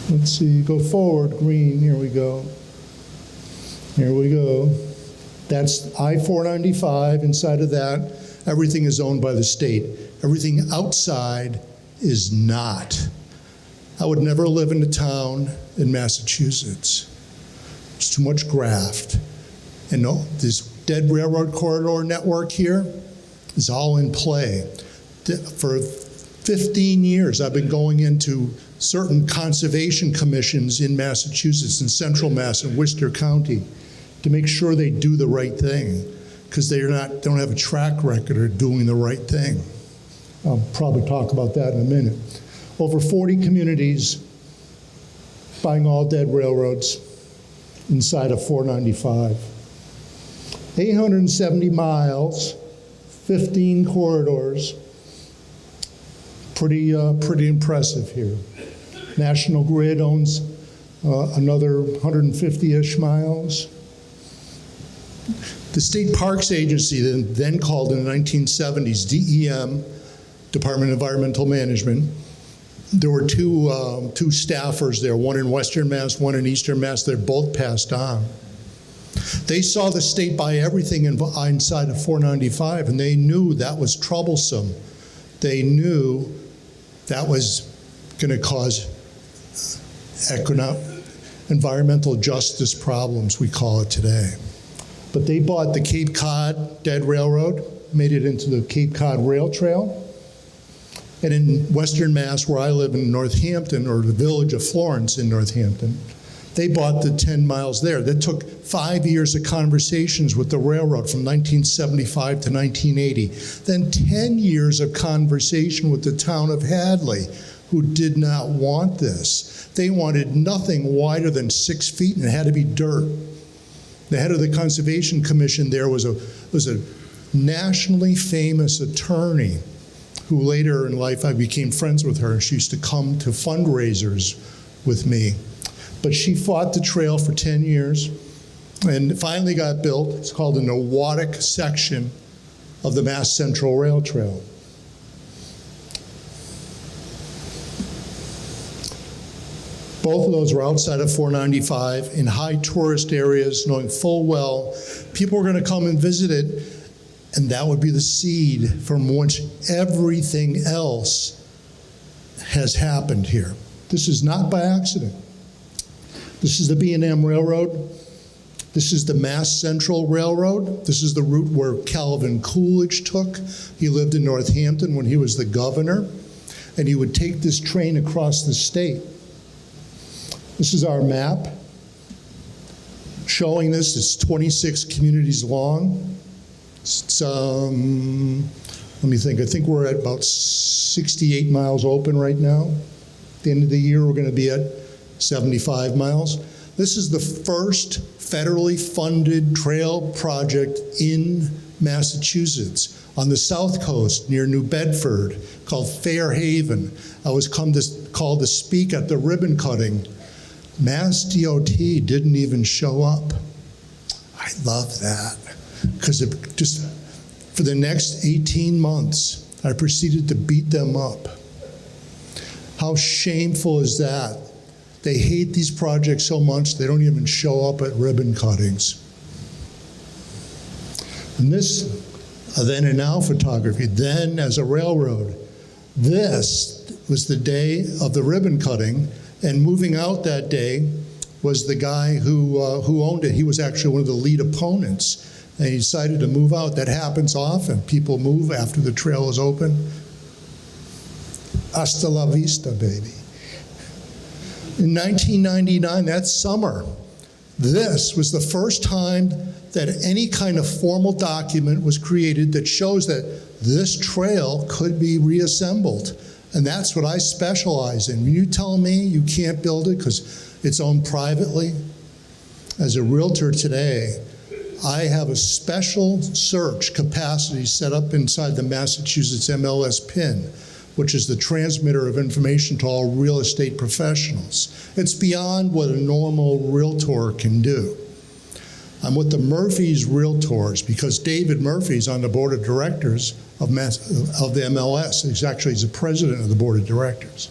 Let's see, go forward, green, here we go. Here we go. That's I-495. Inside of that, everything is owned by the state. Everything outside is not. I would never live in a town in Massachusetts. It's too much graft. And this dead railroad corridor network here is all in play. For 15 years, I've been going into certain conservation commissions in Massachusetts, in Central Mass and Worcester County, to make sure they do the right thing, because they don't have a track record of doing the right thing. I'll probably talk about that in a minute. Over 40 communities buying all dead railroads inside of 495. 870 miles, 15 corridors. Pretty impressive here. National Grid owns another 150-ish miles. The State Parks Agency, then called in the 1970s DEM, Department of Environmental Management. There were two staffers there, one in Western Mass, one in Eastern Mass. They're both passed on. They saw the state buy everything inside of 495, and they knew that was troublesome. They knew that was going to cause environmental justice problems, we call it today. But they bought the Cape Cod Dead Railroad, made it into the Cape Cod Rail Trail. And in Western Mass, where I live in Northampton, or the village of Florence in Northampton, they bought the 10 miles there. That took 5 years of conversations with the railroad from 1975 to 1980. Then 10 years of conversation with the town of Hadley, who did not want this. They wanted nothing wider than 6 feet, and it had to be dirt. The head of the Conservation Commission there was a nationally famous attorney who later in life I became friends with her. She used to come to fundraisers with me. But she fought the trail for 10 years and finally got built. It's called the Nowatic section of the Mass Central Rail Trail. Both of those were outside of 495 in high tourist areas, knowing full well people were going to come and visit it, and that would be the seed from which everything else has happened here. This is not by accident. This is the B&M Railroad. This is the Mass Central Railroad. This is the route where Calvin Coolidge took. He lived in Northampton when he was the governor, and he would take this train across the state. This is our map showing this. It's 26 communities long. It's, let me think. I think we're at about 68 miles open right now. At the end of the year, we're going to be at 75 miles. This is the first federally funded trail project in Massachusetts on the South Coast near New Bedford called Fairhaven. I was called to speak at the ribbon cutting. Mass DOT didn't even show up. I love that because just for the next 18 months, I proceeded to beat them up. How shameful is that? They hate these projects so much they don't even show up at ribbon cuttings. And this then and now photography, then as a railroad. This was the day of the ribbon cutting, and moving out that day was the guy who owned it. He was actually one of the lead opponents, and he decided to move out. That happens often. People move after the trail is open. Hasta la vista, baby. In 1999, that summer, this was the first time that any kind of formal document was created that shows that this trail could be reassembled. And that's what I specialize in. When you tell me you can't build it because it's owned privately, as a realtor today, I have a special search capacity set up inside the Massachusetts MLS PIN, which is the transmitter of information to all real estate professionals. It's beyond what a normal realtor can do. I'm with the Murphy's Realtors because David Murphy's on the board of directors of the MLS. He's the president of the board of directors.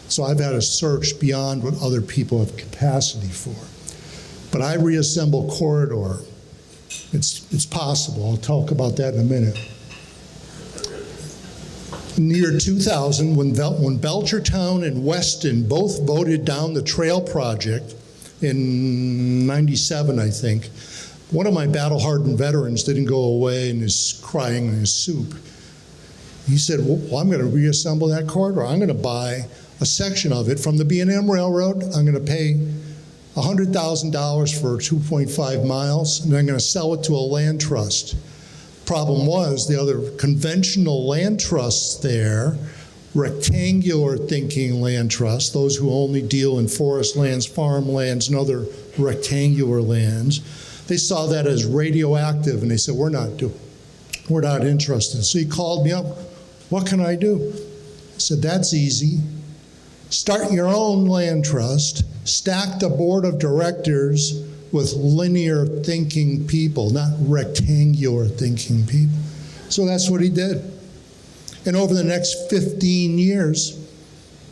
So I've had a search beyond what other people have capacity for. But I reassemble corridor. It's possible. I'll talk about that in a minute. In the year 2000, when Belchertown and Weston both voted down the trail project in 97, I think, one of my battle-hardened veterans didn't go away and is crying in his soup. He said, well, I'm going to reassemble that corridor. I'm going to buy a section of it from the B&M Railroad. I'm going to pay $100,000 for 2.5 miles, and I'm going to sell it to a land trust. Problem was, the other conventional land trusts there, rectangular thinking land trusts, those who only deal in forest lands, farmlands, and other rectangular lands, they saw that as radioactive, and they said, we're not interested. So he called me up, what can I do? I said, that's easy. Start your own land trust, stack the board of directors with linear thinking people, not rectangular thinking people. So that's what he did. And over the next 15 years,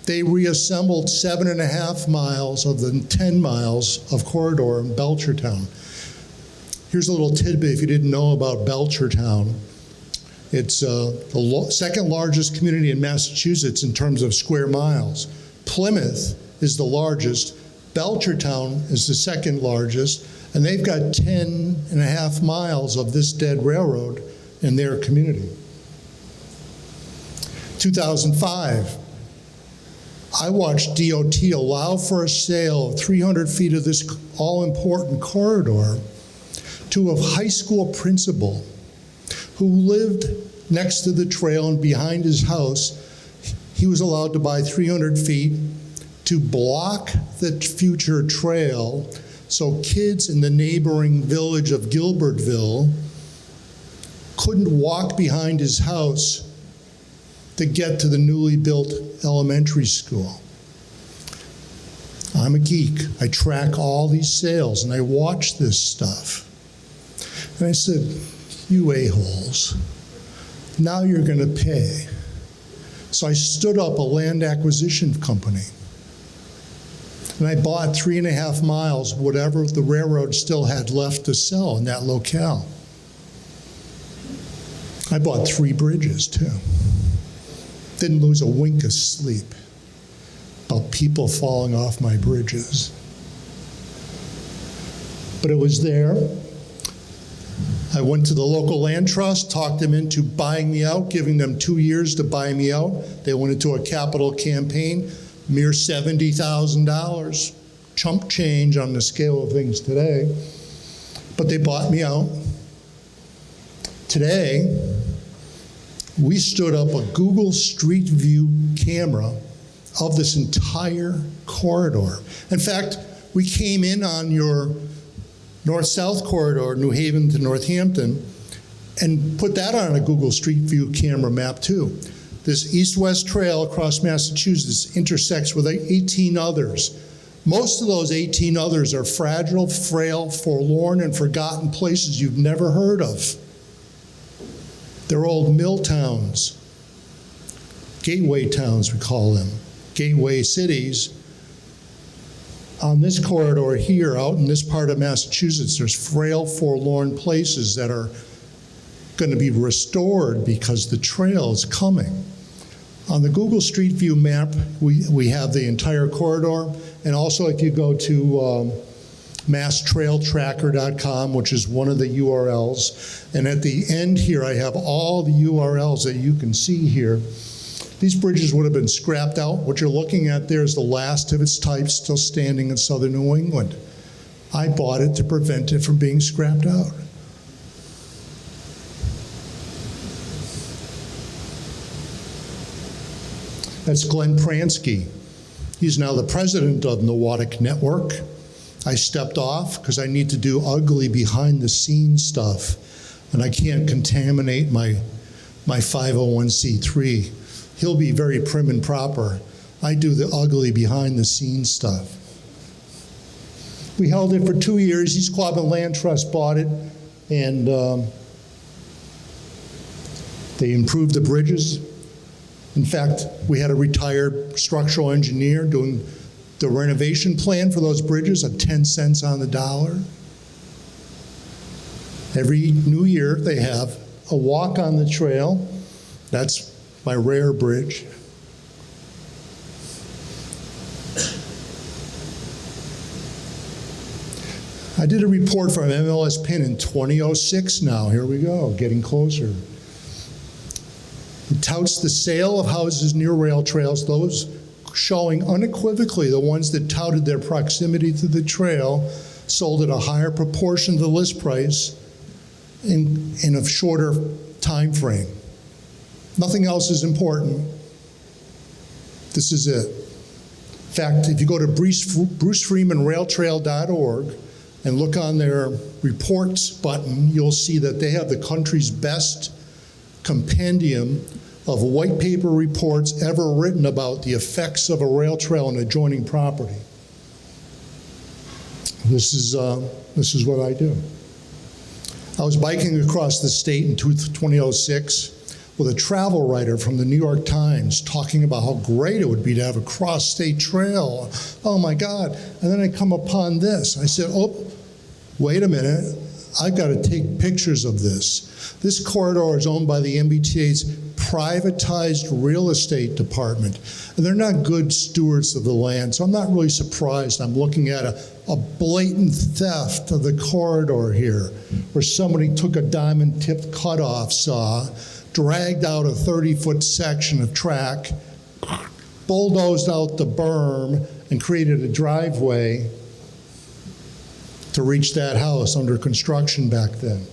they reassembled 7.5 miles of the 10 miles of corridor in Belchertown. Here's a little tidbit if you didn't know about Belchertown. It's the second largest community in Massachusetts in terms of square miles. Plymouth is the largest. Belchertown is the second largest, and they've got 10.5 miles of this dead railroad in their community. 2005, I watched DOT allow for a sale of 300 feet of this all-important corridor to a high school principal who lived next to the trail, and behind his house, he was allowed to buy 300 feet to block the future trail So kids in the neighboring village of Gilbertville couldn't walk behind his house to get to the newly built elementary school. I'm a geek. I track all these sales and I watch this stuff. And I said, you a-holes, now you're going to pay. So I stood up a land acquisition company. And I bought 3.5 miles, whatever the railroad still had left to sell in that locale. I bought 3 bridges too. Didn't lose a wink of sleep about people falling off my bridges. But it was there. I went to the local land trust, talked them into buying me out, giving them 2 years to buy me out. They went into a capital campaign, mere $70,000, chump change on the scale of things today. But they bought me out. Today, we stood up a Google Street View camera of this entire corridor. In fact, we came in on your north-south corridor, New Haven to Northampton, and put that on a Google Street View camera map too. This east-west trail across Massachusetts intersects with 18 others. Most of those 18 others are fragile, frail, forlorn, and forgotten places you've never heard of. They're old mill towns, gateway towns we call them, gateway cities. On this corridor here, out in this part of Massachusetts, there's frail, forlorn places that are going to be restored because the trail is coming. On the Google Street View map, we have the entire corridor, and also if you go to masstrailtracker.com, which is one of the URLs. And at the end here, I have all the URLs that you can see here. These bridges would have been scrapped out. What you're looking at there is the last of its type still standing in southern New England. I bought it to prevent it from being scrapped out. That's Glenn Pransky. He's now the president of Nowatic Network. I stepped off because I need to do ugly behind-the-scenes stuff, and I can't contaminate my 501c3. He'll be very prim and proper. I do the ugly behind-the-scenes stuff. We held it for 2 years. East Quabbin Land Trust bought it, and they improved the bridges. In fact, we had a retired structural engineer doing the renovation plan for those bridges at 10 cents on the dollar. Every new year they have a walk on the trail. That's my rare bridge. I did a report from MLS PIN in 2006 now. Here we go, getting closer. It touts the sale of houses near rail trails, those showing unequivocally the ones that touted their proximity to the trail sold at a higher proportion of the list price in a shorter time frame. Nothing else is important. This is it. In fact, if you go to brucefreemanrailtrail.org and look on their reports button, you'll see that they have the country's best compendium of white paper reports ever written about the effects of a rail trail on adjoining property. This is what I do. I was biking across the state in 2006 with a travel writer from the New York Times talking about how great it would be to have a cross-state trail. Oh my God. And then I come upon this. I said, oh, wait a minute. I've got to take pictures of this. This corridor is owned by the MBTA's privatized real estate department. And they're not good stewards of the land, so I'm not really surprised. I'm looking at a blatant theft of the corridor here, where somebody took a diamond-tipped cutoff saw, dragged out a 30-foot section of track, bulldozed out the berm, and created a driveway to reach that house under construction back then.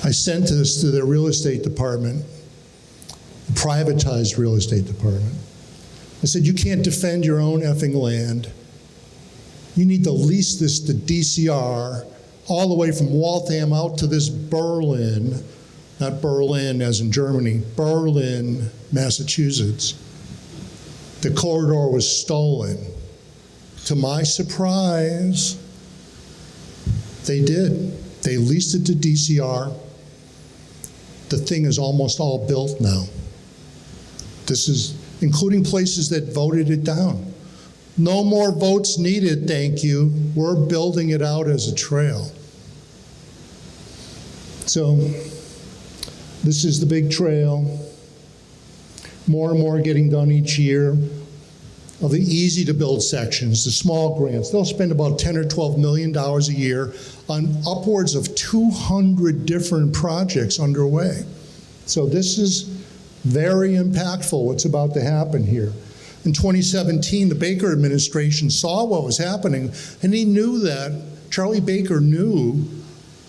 I sent this to their real estate department, the privatized real estate department. I said, you can't defend your own effing land. You need to lease this to DCR all the way from Waltham out to this Berlin, not Berlin as in Germany, Berlin, Massachusetts. The corridor was stolen. To my surprise, they did. They leased it to DCR. The thing is almost all built now. This is including places that voted it down. No more votes needed, thank you. We're building it out as a trail. So this is the big trail. More and more getting done each year. Of the easy to build sections, the small grants, they'll spend about $10 or $12 million a year on upwards of 200 different projects underway. So this is very impactful what's about to happen here. In 2017, the Baker administration saw what was happening, and he knew that, Charlie Baker knew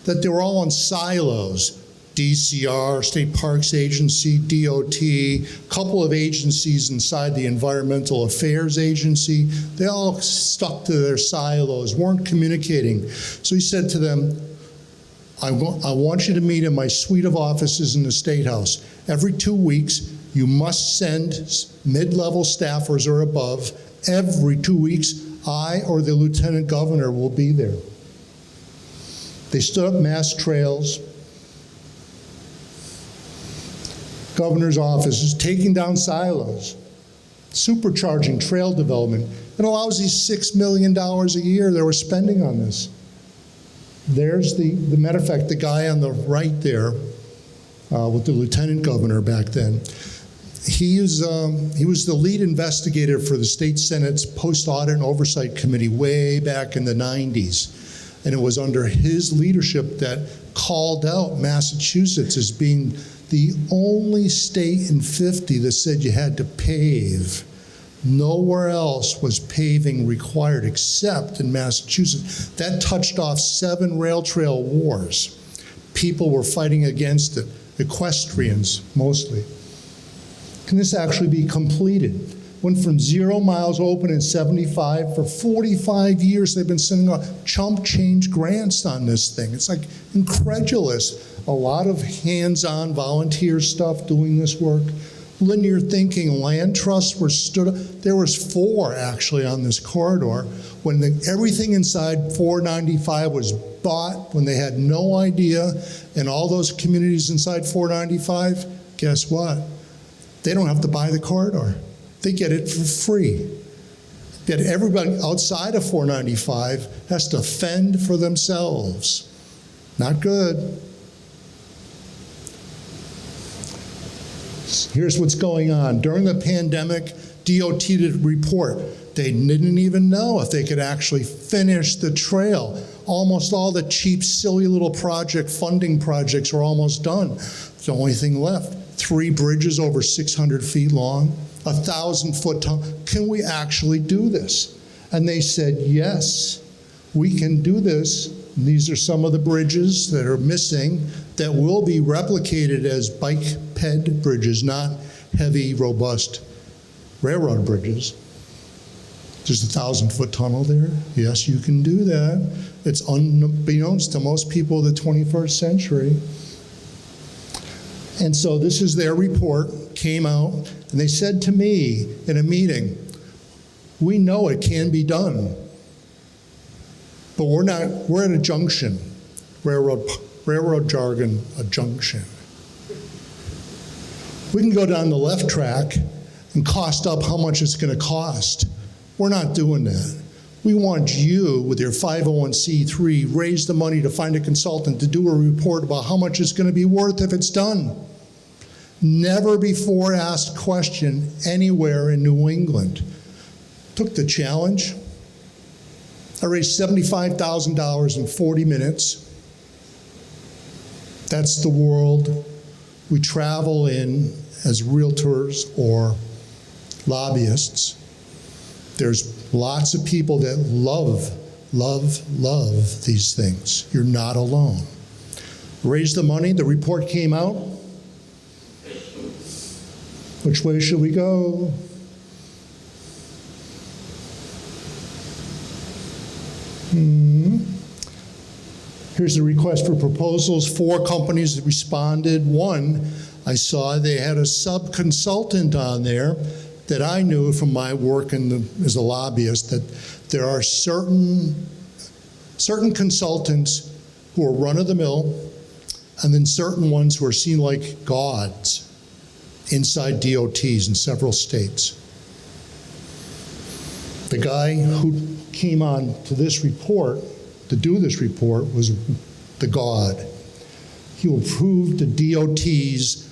that they were all in silos. DCR, State Parks Agency, DOT, a couple of agencies inside the Environmental Affairs Agency. They all stuck to their silos, weren't communicating. So he said to them, I want you to meet in my suite of offices in the State House. Every 2 weeks, you must send mid-level staffers or above. Every 2 weeks, I or the Lieutenant Governor will be there. They stood up mass trails. Governor's office is taking down silos, supercharging trail development. It allows these $6 million a year they were spending on this. There's the matter of fact, the guy on the right there with the lieutenant governor back then. He was the lead investigator for the state Senate's post-audit and oversight committee way back in the 90s. And it was under his leadership that called out Massachusetts as being the only state in 50 that said you had to pave. Nowhere else was paving required except in Massachusetts. That touched off 7 rail trail wars. People were fighting against it, equestrians mostly. Can this actually be completed? Went from 0 miles open in 75. For 45 years, they've been sending out chump change grants on this thing. It's like incredulous. A lot of hands-on volunteer stuff doing this work. Linear thinking, land trusts were stood up. There was 4 actually on this corridor when everything inside 495 was bought, when they had no idea, and all those communities inside 495, guess what? They don't have to buy the corridor. They get it for free. Yet everybody outside of 495 has to fend for themselves. Not good. Here's what's going on. During the pandemic, DOT did a report. They didn't even know if they could actually finish the trail. Almost all the cheap, silly little funding projects are almost done. The only thing left, 3 bridges over 600 feet long, 1,000-foot tall. Can we actually do this? And they said, yes, we can do this. And these are some of the bridges that are missing that will be replicated as bike-ped bridges, not heavy, robust railroad bridges. There's a 1,000-foot tunnel there. Yes, you can do that. It's unbeknownst to most people of the 21st century. And so this is their report, came out, and they said to me in a meeting, we know it can be done, but we're at a junction, railroad jargon, a junction. We can go down the left track and cost up how much it's going to cost. We're not doing that. We want you, with your 501c3, raise the money to find a consultant to do a report about how much it's going to be worth if it's done. Never before asked question anywhere in New England. Took the challenge. I raised $75,000 in 40 minutes. That's the world we travel in as realtors or lobbyists. There's lots of people that love these things. You're not alone. Raised the money, the report came out. Which way should we go? Here's the request for proposals. 4 companies responded. One, I saw they had a sub-consultant on there that I knew from my work as a lobbyist, that there are certain consultants who are run-of-the-mill, and then certain ones who are seen like gods inside DOTs in several states. The guy who came on to this report, to do this report, was the god. He will prove to DOTs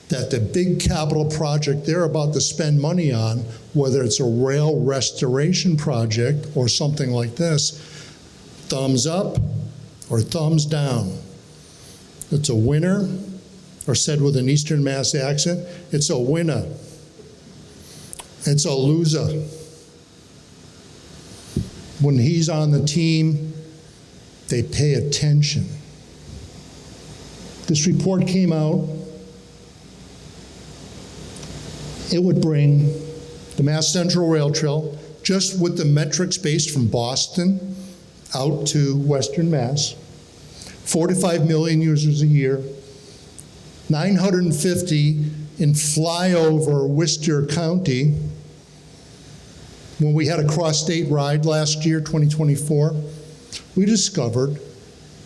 that the big capital project they're about to spend money on, whether it's a rail restoration project or something like this, thumbs up or thumbs down. It's a winner, or said with an Eastern Mass accent, it's a winner. It's a loser. When he's on the team, they pay attention. This report came out. It would bring the Mass Central Rail Trail, just with the metrics based from Boston out to Western Mass, 45 million users a year, 950 in flyover Worcester County. When we had a cross-state ride last year, 2024, we discovered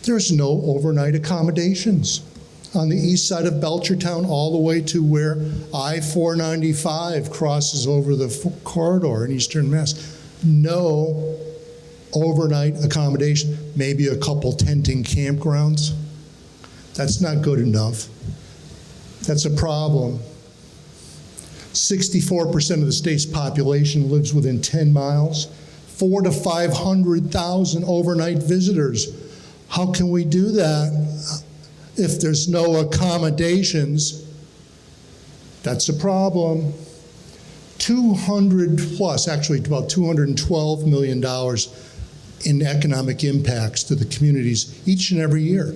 there's no overnight accommodations on the east side of Belchertown all the way to where I-495 crosses over the corridor in Eastern Mass. No overnight accommodation, maybe a couple tenting campgrounds. That's not good enough. That's a problem. 64% of the state's population lives within 10 miles. 400,000 to 500,000 overnight visitors. How can we do that if there's no accommodations? That's a problem. 200 plus, actually about $212 million in economic impacts to the communities each and every year.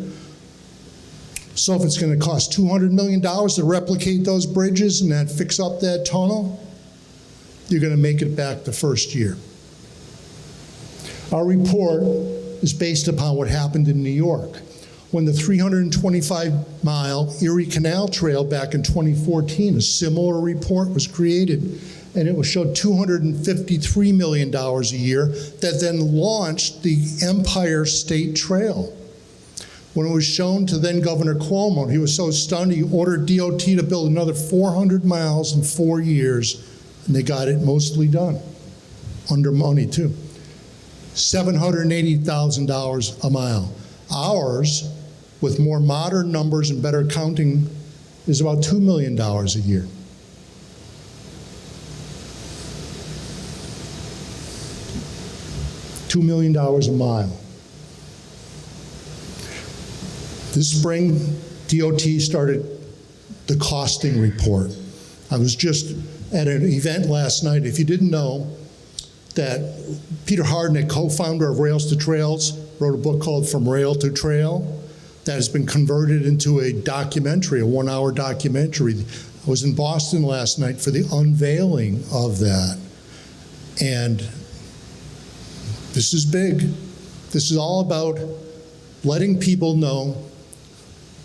So if it's going to cost $200 million to replicate those bridges and that fix up that tunnel, you're going to make it back the first year. Our report is based upon what happened in New York when the 325-mile Erie Canal Trail back in 2014, a similar report was created, and it showed $253 million a year that then launched the Empire State Trail. When it was shown to then Governor Cuomo, he was so stunned he ordered DOT to build another 400 miles in 4 years, and they got it mostly done, under money too. $780,000 a mile. Ours, with more modern numbers and better counting, is about $2 million a year. $2 million a mile. This spring, DOT started the costing report. I was just at an event last night. If you didn't know, that Peter Hardnick, co-founder of Rails to Trails, wrote a book called From Rail to Trail that has been converted into a documentary, a 1-hour documentary. I was in Boston last night for the unveiling of that. And this is big. This is all about letting people know.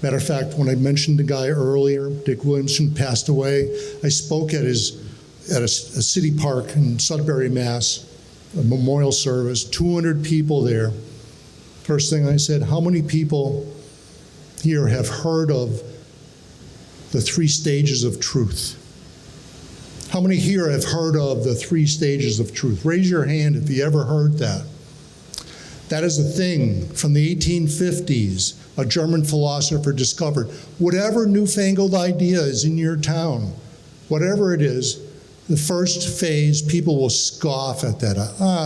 Matter of fact, when I mentioned the guy earlier, Dick Williamson passed away, I spoke at a city park in Sudbury, Mass, a memorial service, 200 people there. First thing I said, how many people here have heard of the 3 stages of truth? How many here have heard of the 3 stages of truth? Raise your hand if you ever heard that. That is a thing from the 1850s. A German philosopher discovered. Whatever newfangled idea is in your town, whatever it is, the first phase, people will scoff at that.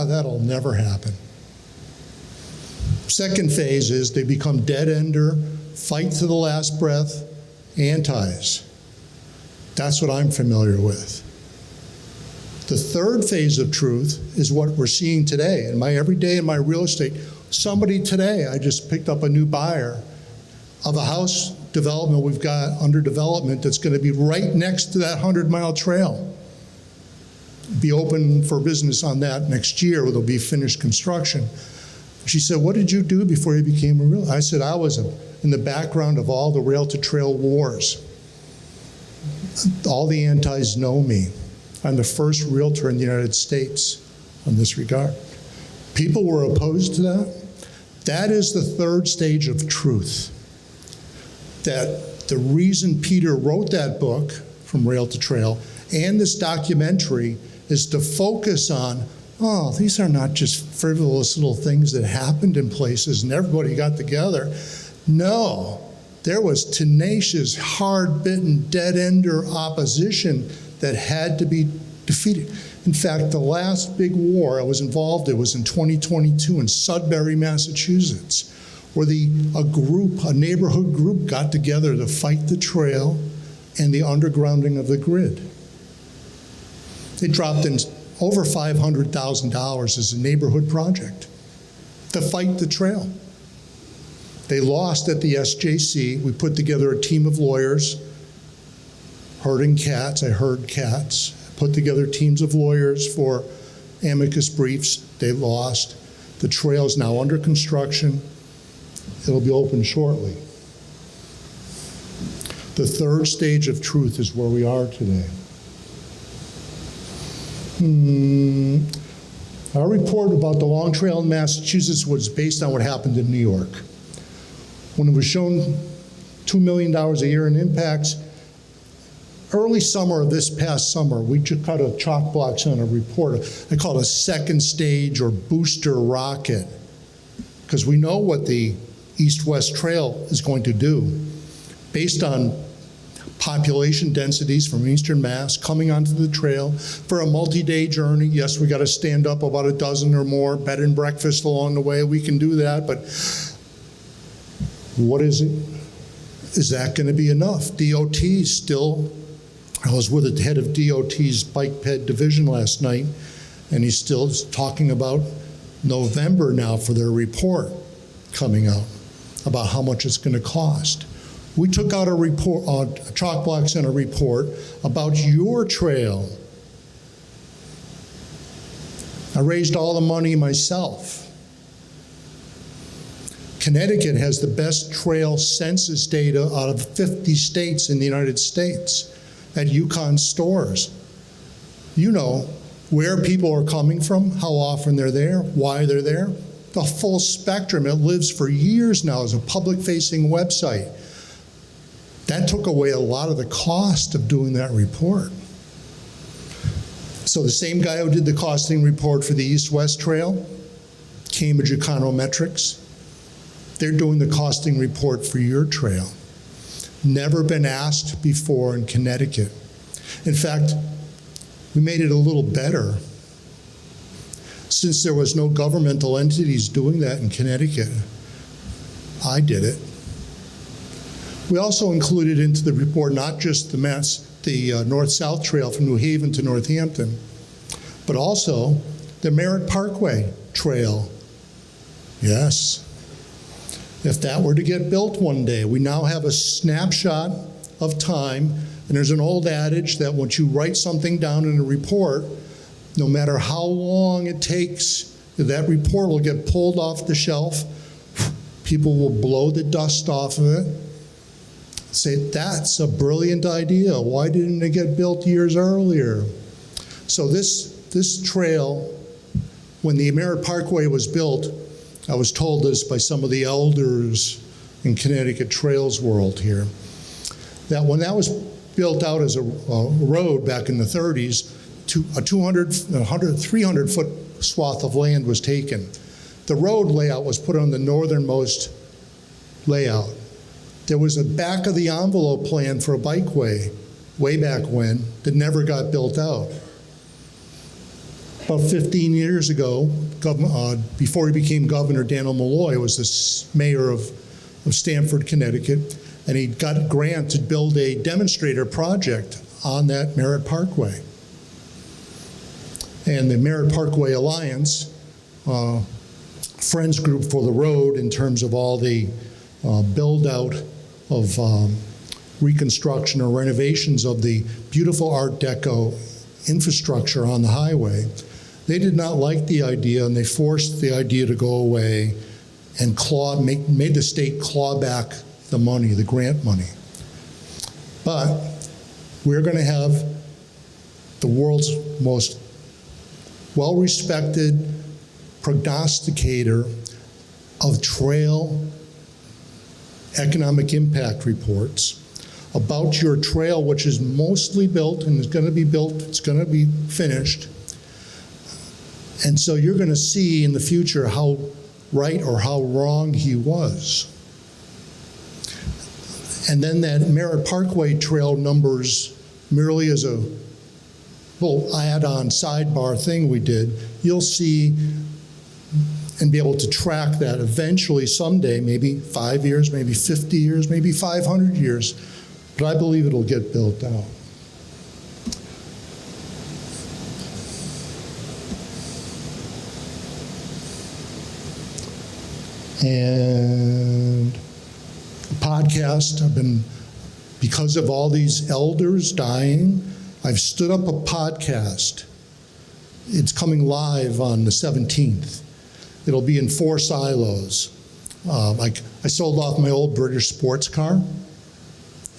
That'll never happen. Second phase is they become dead-ender, fight to the last breath, antis. That's what I'm familiar with. The third phase of truth is what we're seeing today. In my everyday in my real estate, somebody today, I just picked up a new buyer of a house development we've got under development that's going to be right next to that 100-mile trail. Be open for business on that next year, where there'll be finished construction. She said, what did you do before you became a realtor? I said, I was in the background of all the rail-to-trail wars. All the antis know me. I'm the first realtor in the United States in this regard. People were opposed to that. That is the third stage of truth. That the reason Peter wrote that book, From Rail to Trail, and this documentary is to focus on, oh, these are not just frivolous little things that happened in places and everybody got together. No, there was tenacious, hard-bitten, dead-ender opposition that had to be defeated. In fact, the last big war I was involved in was in 2022 in Sudbury, Massachusetts, where a neighborhood group got together to fight the trail and the undergrounding of the grid. They dropped in over $500,000 as a neighborhood project to fight the trail. They lost at the SJC. We put together a team of lawyers, herding cats. I herd cats. Put together teams of lawyers for amicus briefs. They lost. The trail is now under construction. It'll be open shortly. The third stage of truth is where we are today. Our report about the Long Trail in Massachusetts was based on what happened in New York. When it was shown $2 million a year in impacts, early summer of this past summer, we just cut a chalk box on a report. I call it a second stage or booster rocket, because we know what the East-West Trail is going to do based on population densities from Eastern Mass coming onto the trail for a multi-day journey. Yes, we got to stand up about a dozen or more bed and breakfast along the way. We can do that, but what is it? Is that going to be enough? DOT still, I was with the head of DOT's bike ped division last night, and he's still talking about November now for their report coming out about how much it's going to cost. We took out a report, a chalk box and a report about your trail. I raised all the money myself. Connecticut has the best trail census data out of 50 states in the United States at Yukon stores. You know where people are coming from, how often they're there, why they're there. The full spectrum. It lives for years now as a public-facing website. That took away a lot of the cost of doing that report. So the same guy who did the costing report for the East-West Trail, Cambridge Econometrics, they're doing the costing report for your trail. Never been asked before in Connecticut. In fact, we made it a little better. Since there was no governmental entities doing that in Connecticut, I did it. We also included into the report not just the North-South Trail from New Haven to Northampton, but also the Merritt Parkway Trail. Yes. If that were to get built one day, we now have a snapshot of time, and there's an old adage that once you write something down in a report, no matter how long it takes, that report will get pulled off the shelf. People will blow the dust off of it. Say, that's a brilliant idea. Why didn't it get built years earlier? So this trail, when the Merritt Parkway was built, I was told this by some of the elders in Connecticut Trails world here, that when that was built out as a road back in the 30s, a 300-foot swath of land was taken. The road layout was put on the northernmost layout. There was a back of the envelope plan for a bikeway way back when that never got built out. About 15 years ago, before he became governor, Daniel Malloy was the mayor of Stamford, Connecticut, and he got a grant to build a demonstrator project on that Merritt Parkway. And the Merritt Parkway Alliance, friends group for the road in terms of all the build out of reconstruction or renovations of the beautiful Art Deco infrastructure on the highway, They did not like the idea, and they forced the idea to go away and made the state claw back the money, the grant money. But we're going to have the world's most well-respected prognosticator of trail economic impact reports about your trail, which is mostly built and is going to be built, it's going to be finished. And so you're going to see in the future how right or how wrong he was. And then that Merritt Parkway Trail numbers merely as a little add-on sidebar thing we did. You'll see and be able to track that eventually someday, maybe 5 years, maybe 50 years, maybe 500 years. But I believe it'll get built out. And the podcast, because of all these elders dying, I've stood up a podcast. It's coming live on the 17th. It'll be in 4 silos. I sold off my old British sports car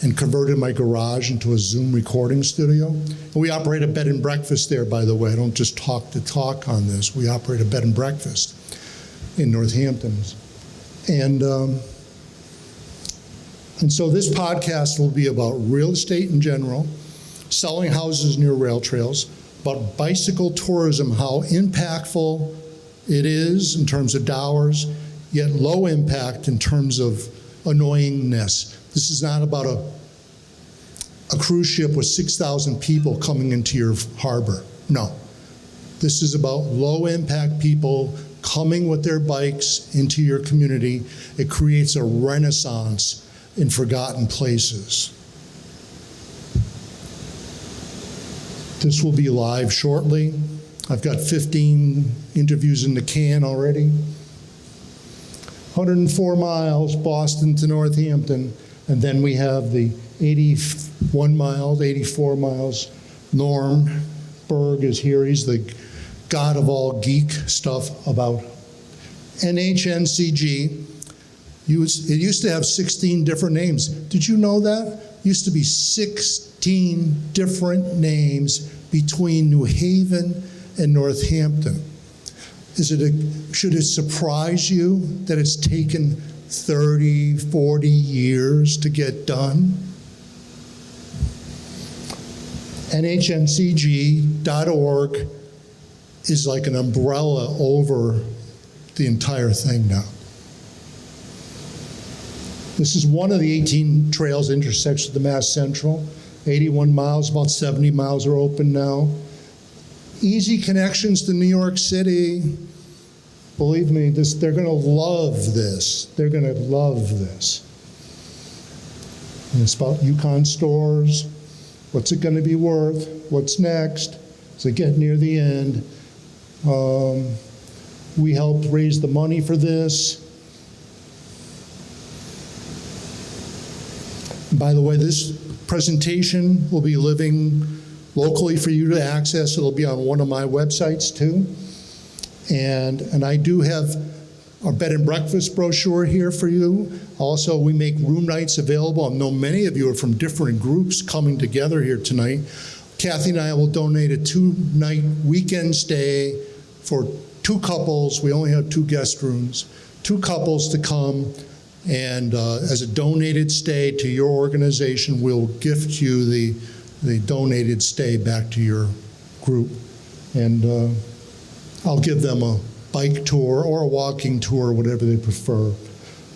and converted my garage into a Zoom recording studio. And we operate a bed and breakfast there, by the way. I don't just talk the talk on this. We operate a bed and breakfast in Northampton. And so this podcast will be about real estate in general, selling houses near rail trails, about bicycle tourism, how impactful it is in terms of dollars, yet low impact in terms of annoyingness. This is not about a cruise ship with 6,000 people coming into your harbor. No. This is about low impact people coming with their bikes into your community. It creates a renaissance in forgotten places. This will be live shortly. I've got 15 interviews in the can already. 104 miles, Boston to Northampton, and then we have the 81 miles, 84 miles. Norm Berg is here. He's the god of all geek stuff about NHNCG. It used to have 16 different names. Did you know that? It used to be 16 different names between New Haven and Northampton. Should it surprise you that it's taken 30, 40 years to get done? NHNCG.org is like an umbrella over the entire thing now. This is one of the 18 trails intersects with the Mass Central. 81 miles, about 70 miles are open now. Easy connections to New York City. Believe me, they're going to love this. They're going to love this. And it's about Yukon stores. What's it going to be worth? What's next? As I get near the end, we helped raise the money for this. By the way, this presentation will be living locally for you to access. It'll be on one of my websites too. And I do have our bed and breakfast brochure here for you. Also, we make room nights available. I know many of you are from different groups coming together here tonight. Kathy and I will donate a 2-night weekend stay for 2 couples. We only have 2 guest rooms. 2 couples to come, and as a donated stay to your organization, we'll gift you the donated stay back to your group. And I'll give them a bike tour or a walking tour, whatever they prefer.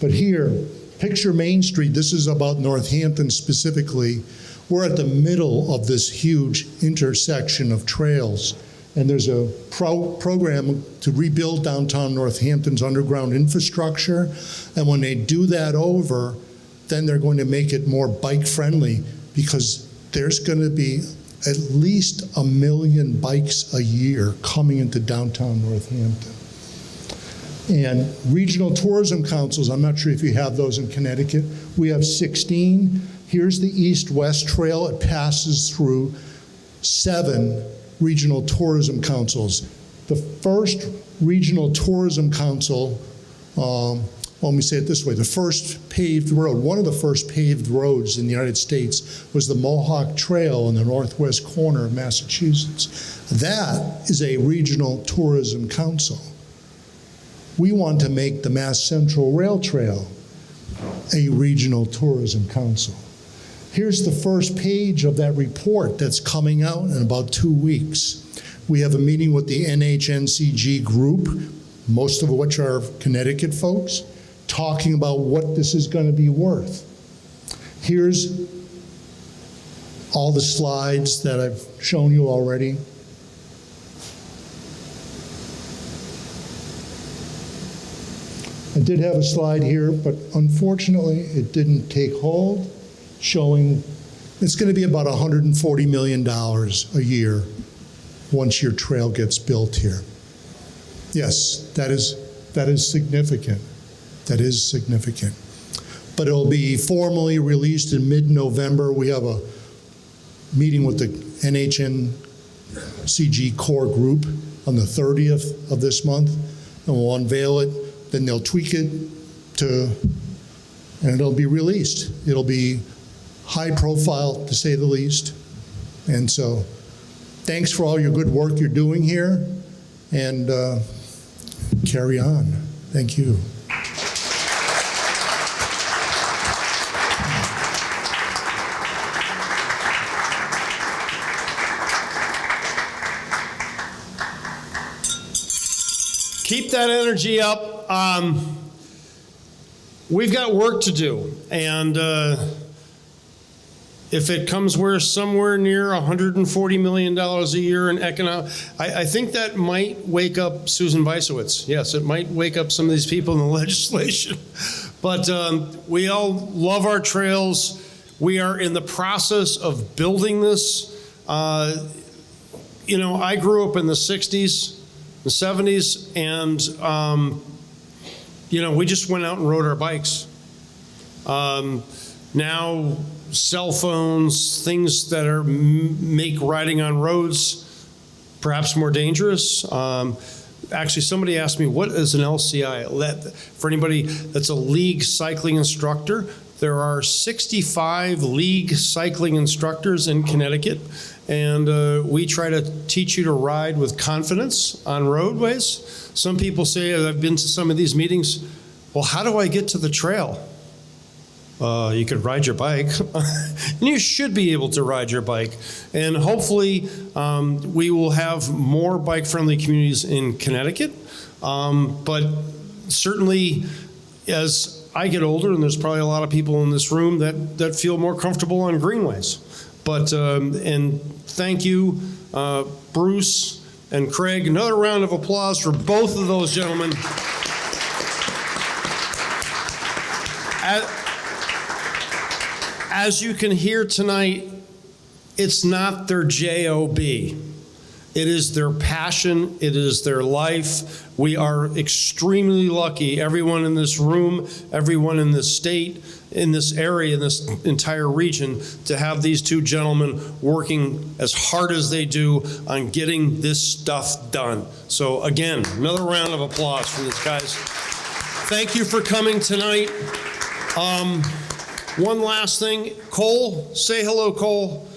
But here, picture Main Street. This is about Northampton specifically. We're at the middle of this huge intersection of trails. And there's a program to rebuild downtown Northampton's underground infrastructure. And when they do that over, then they're going to make it more bike friendly, because there's going to be at least 1 million bikes a year coming into downtown Northampton. And regional tourism councils, I'm not sure if you have those in Connecticut. We have 16. Here's the East-West Trail. It passes through 7 regional tourism councils. the first regional tourism council, let me say it this way, the first paved road, one of the first paved roads in the United States was the Mohawk Trail in the northwest corner of Massachusetts. That is a regional tourism council. We want to make the Mass Central Rail Trail a regional tourism council. Here's the first page of that report that's coming out in about 2 weeks. We have a meeting with the NHNCG group, most of which are Connecticut folks, talking about what this is going to be worth. Here's all the slides that I've shown you already. I did have a slide here, but unfortunately it didn't take hold, showing it's going to be about $140 million a year once your trail gets built here. Yes, that is significant. That is significant. But it'll be formally released in mid-November. We have a meeting with the NHNCG core group on the 30th of this month, and we'll unveil it. Then they'll tweak it and it'll be released. It'll be high profile, to say the least. And so, thanks for all your good work you're doing here, and carry on. Thank you. Keep that energy up. We've got work to do, and if it comes somewhere near $140 million a year in economic, I think that might wake up Susan Weissowitz. Yes, it might wake up some of these people in the legislation. But we all love our trails. We are in the process of building this. You know, I grew up in the 60s, the 70s, and you know, we just went out and rode our bikes. Now, cell phones, things that make riding on roads perhaps more dangerous. Actually, somebody asked me, what is an LCI? For anybody that's a league cycling instructor, there are 65 league cycling instructors in Connecticut, and we try to teach you to ride with confidence on roadways. Some people say, I've been to some of these meetings, well, how do I get to the trail? You could ride your bike, and you should be able to ride your bike. And hopefully, we will have more bike-friendly communities in Connecticut. But certainly, as I get older, and there's probably a lot of people in this room that feel more comfortable on greenways. But, and thank you, Bruce and Craig. Another round of applause for both of those gentlemen. As you can hear tonight, it's not their job. It is their passion. It is their life. We are extremely lucky, everyone in this room, everyone in this state, in this area, in this entire region, to have these two gentlemen working as hard as they do on getting this stuff done. So again, another round of applause for these guys. Thank you for coming tonight. One last thing, Cole, say hello, Cole.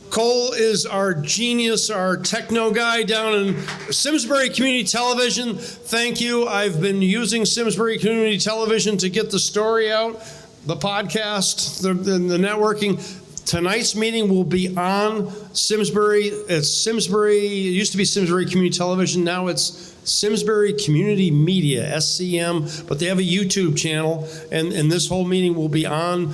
Cole is our genius, our techno guy down in Simsbury Community Television. Thank you. I've been using Simsbury Community Television to get the story out, the podcast, the networking. Tonight's meeting will be on Simsbury. It's Simsbury, it used to be Simsbury Community Television. Now it's Simsbury Community Media, SCM, but they have a YouTube channel, and this whole meeting will be on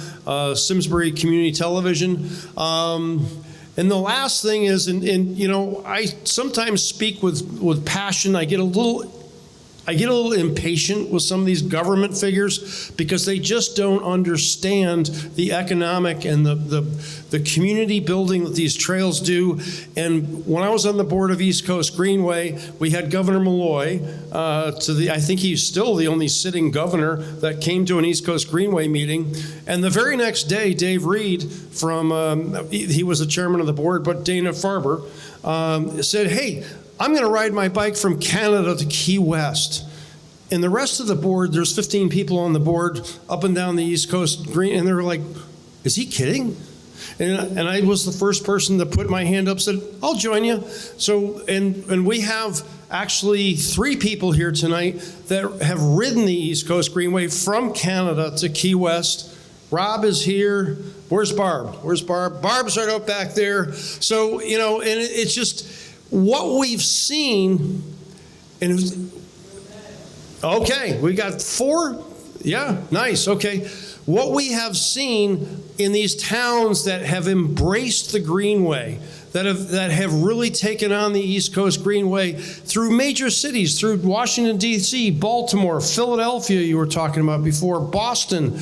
Simsbury Community Television. And the last thing is, and you know, I sometimes speak with passion. I get a little impatient with some of these government figures because they just don't understand the economic and the community building that these trails do. And when I was on the board of East Coast Greenway, we had Governor Malloy, I think he's still the only sitting governor that came to an East Coast Greenway meeting. And the very next day, Dave Reed he was the chairman of the board, but Dana Farber said, hey, I'm going to ride my bike from Canada to Key West. And the rest of the board, there's 15 people on the board up and down the East Coast Green, and they're like, is he kidding? And I was the first person to put my hand up, said, I'll join you. So, and we have actually 3 people here tonight that have ridden the East Coast Greenway from Canada to Key West. Rob is here. Where's Barb? Where's Barb? Barb's right up back there. So, and it's just what we've seen. And okay, we got 4. Yeah, nice. Okay. What we have seen in these towns that have embraced the Greenway, that have really taken on the East Coast Greenway through major cities, through Washington, D.C., Baltimore, Philadelphia, you were talking about before, Boston.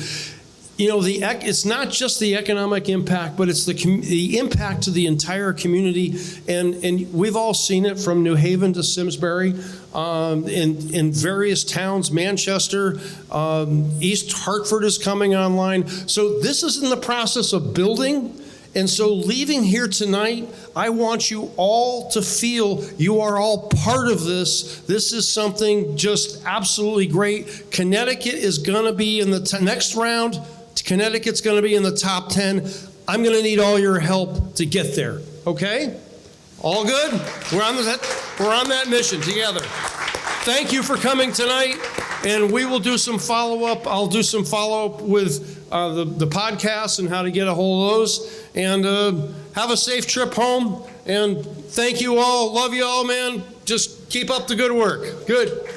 It's not just the economic impact, but it's the impact to the entire community. And we've all seen it from New Haven to Simsbury, in various towns, Manchester, East Hartford is coming online. So this is in the process of building. And so leaving here tonight, I want you all to feel you are all part of this. This is something just absolutely great. Connecticut is going to be in the next round. Connecticut's going to be in the top 10. I'm going to need all your help to get there. Okay? All good? We're on that mission together. Thank you for coming tonight, and we will do some follow-up. I'll do some follow-up with the podcast and how to get a hold of those. And have a safe trip home. And thank you all. Love you all, man. Just keep up the good work. Good.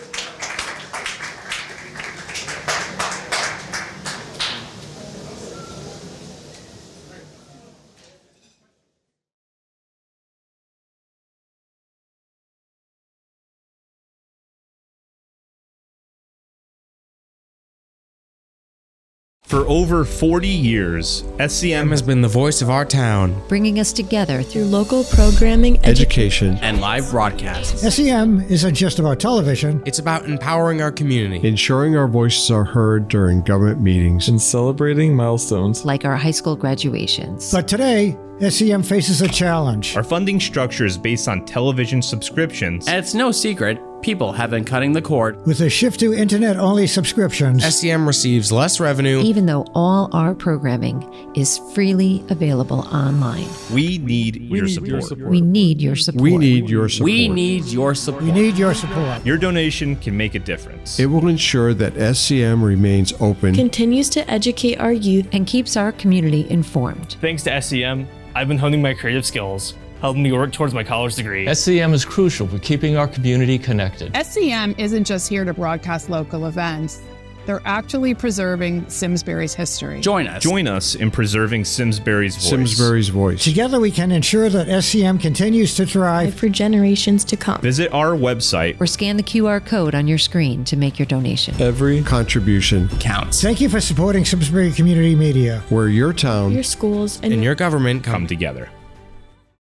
For over 40 years, SCM has been the voice of our town, bringing us together through local programming, education, and live broadcasts. SCM isn't just about television. It's about empowering our community, ensuring our voices are heard during government meetings, and celebrating milestones like our high school graduations. But today, SCM faces a challenge. Our funding structure is based on television subscriptions. And it's no secret, people have been cutting the cord. With a shift to internet-only subscriptions, SCM receives less revenue, even though all our programming is freely available online. We need your support. We need your support. We need your support. We need your support. We need your support. Your donation can make a difference. It will ensure that SCM remains open, continues to educate our youth, and keeps our community informed. Thanks to SCM, I've been honing my creative skills, helping me work towards my college degree. SCM is crucial for keeping our community connected. SCM isn't just here to broadcast local events. They're actually preserving Simsbury's history. Join us in preserving Simsbury's voice. Simsbury's voice. Together we can ensure that SCM continues to thrive for generations to come. Visit our website or scan the QR code on your screen to make your donation. Every contribution counts. Thank you for supporting Simsbury Community Media, where your town, your schools, and your government come together.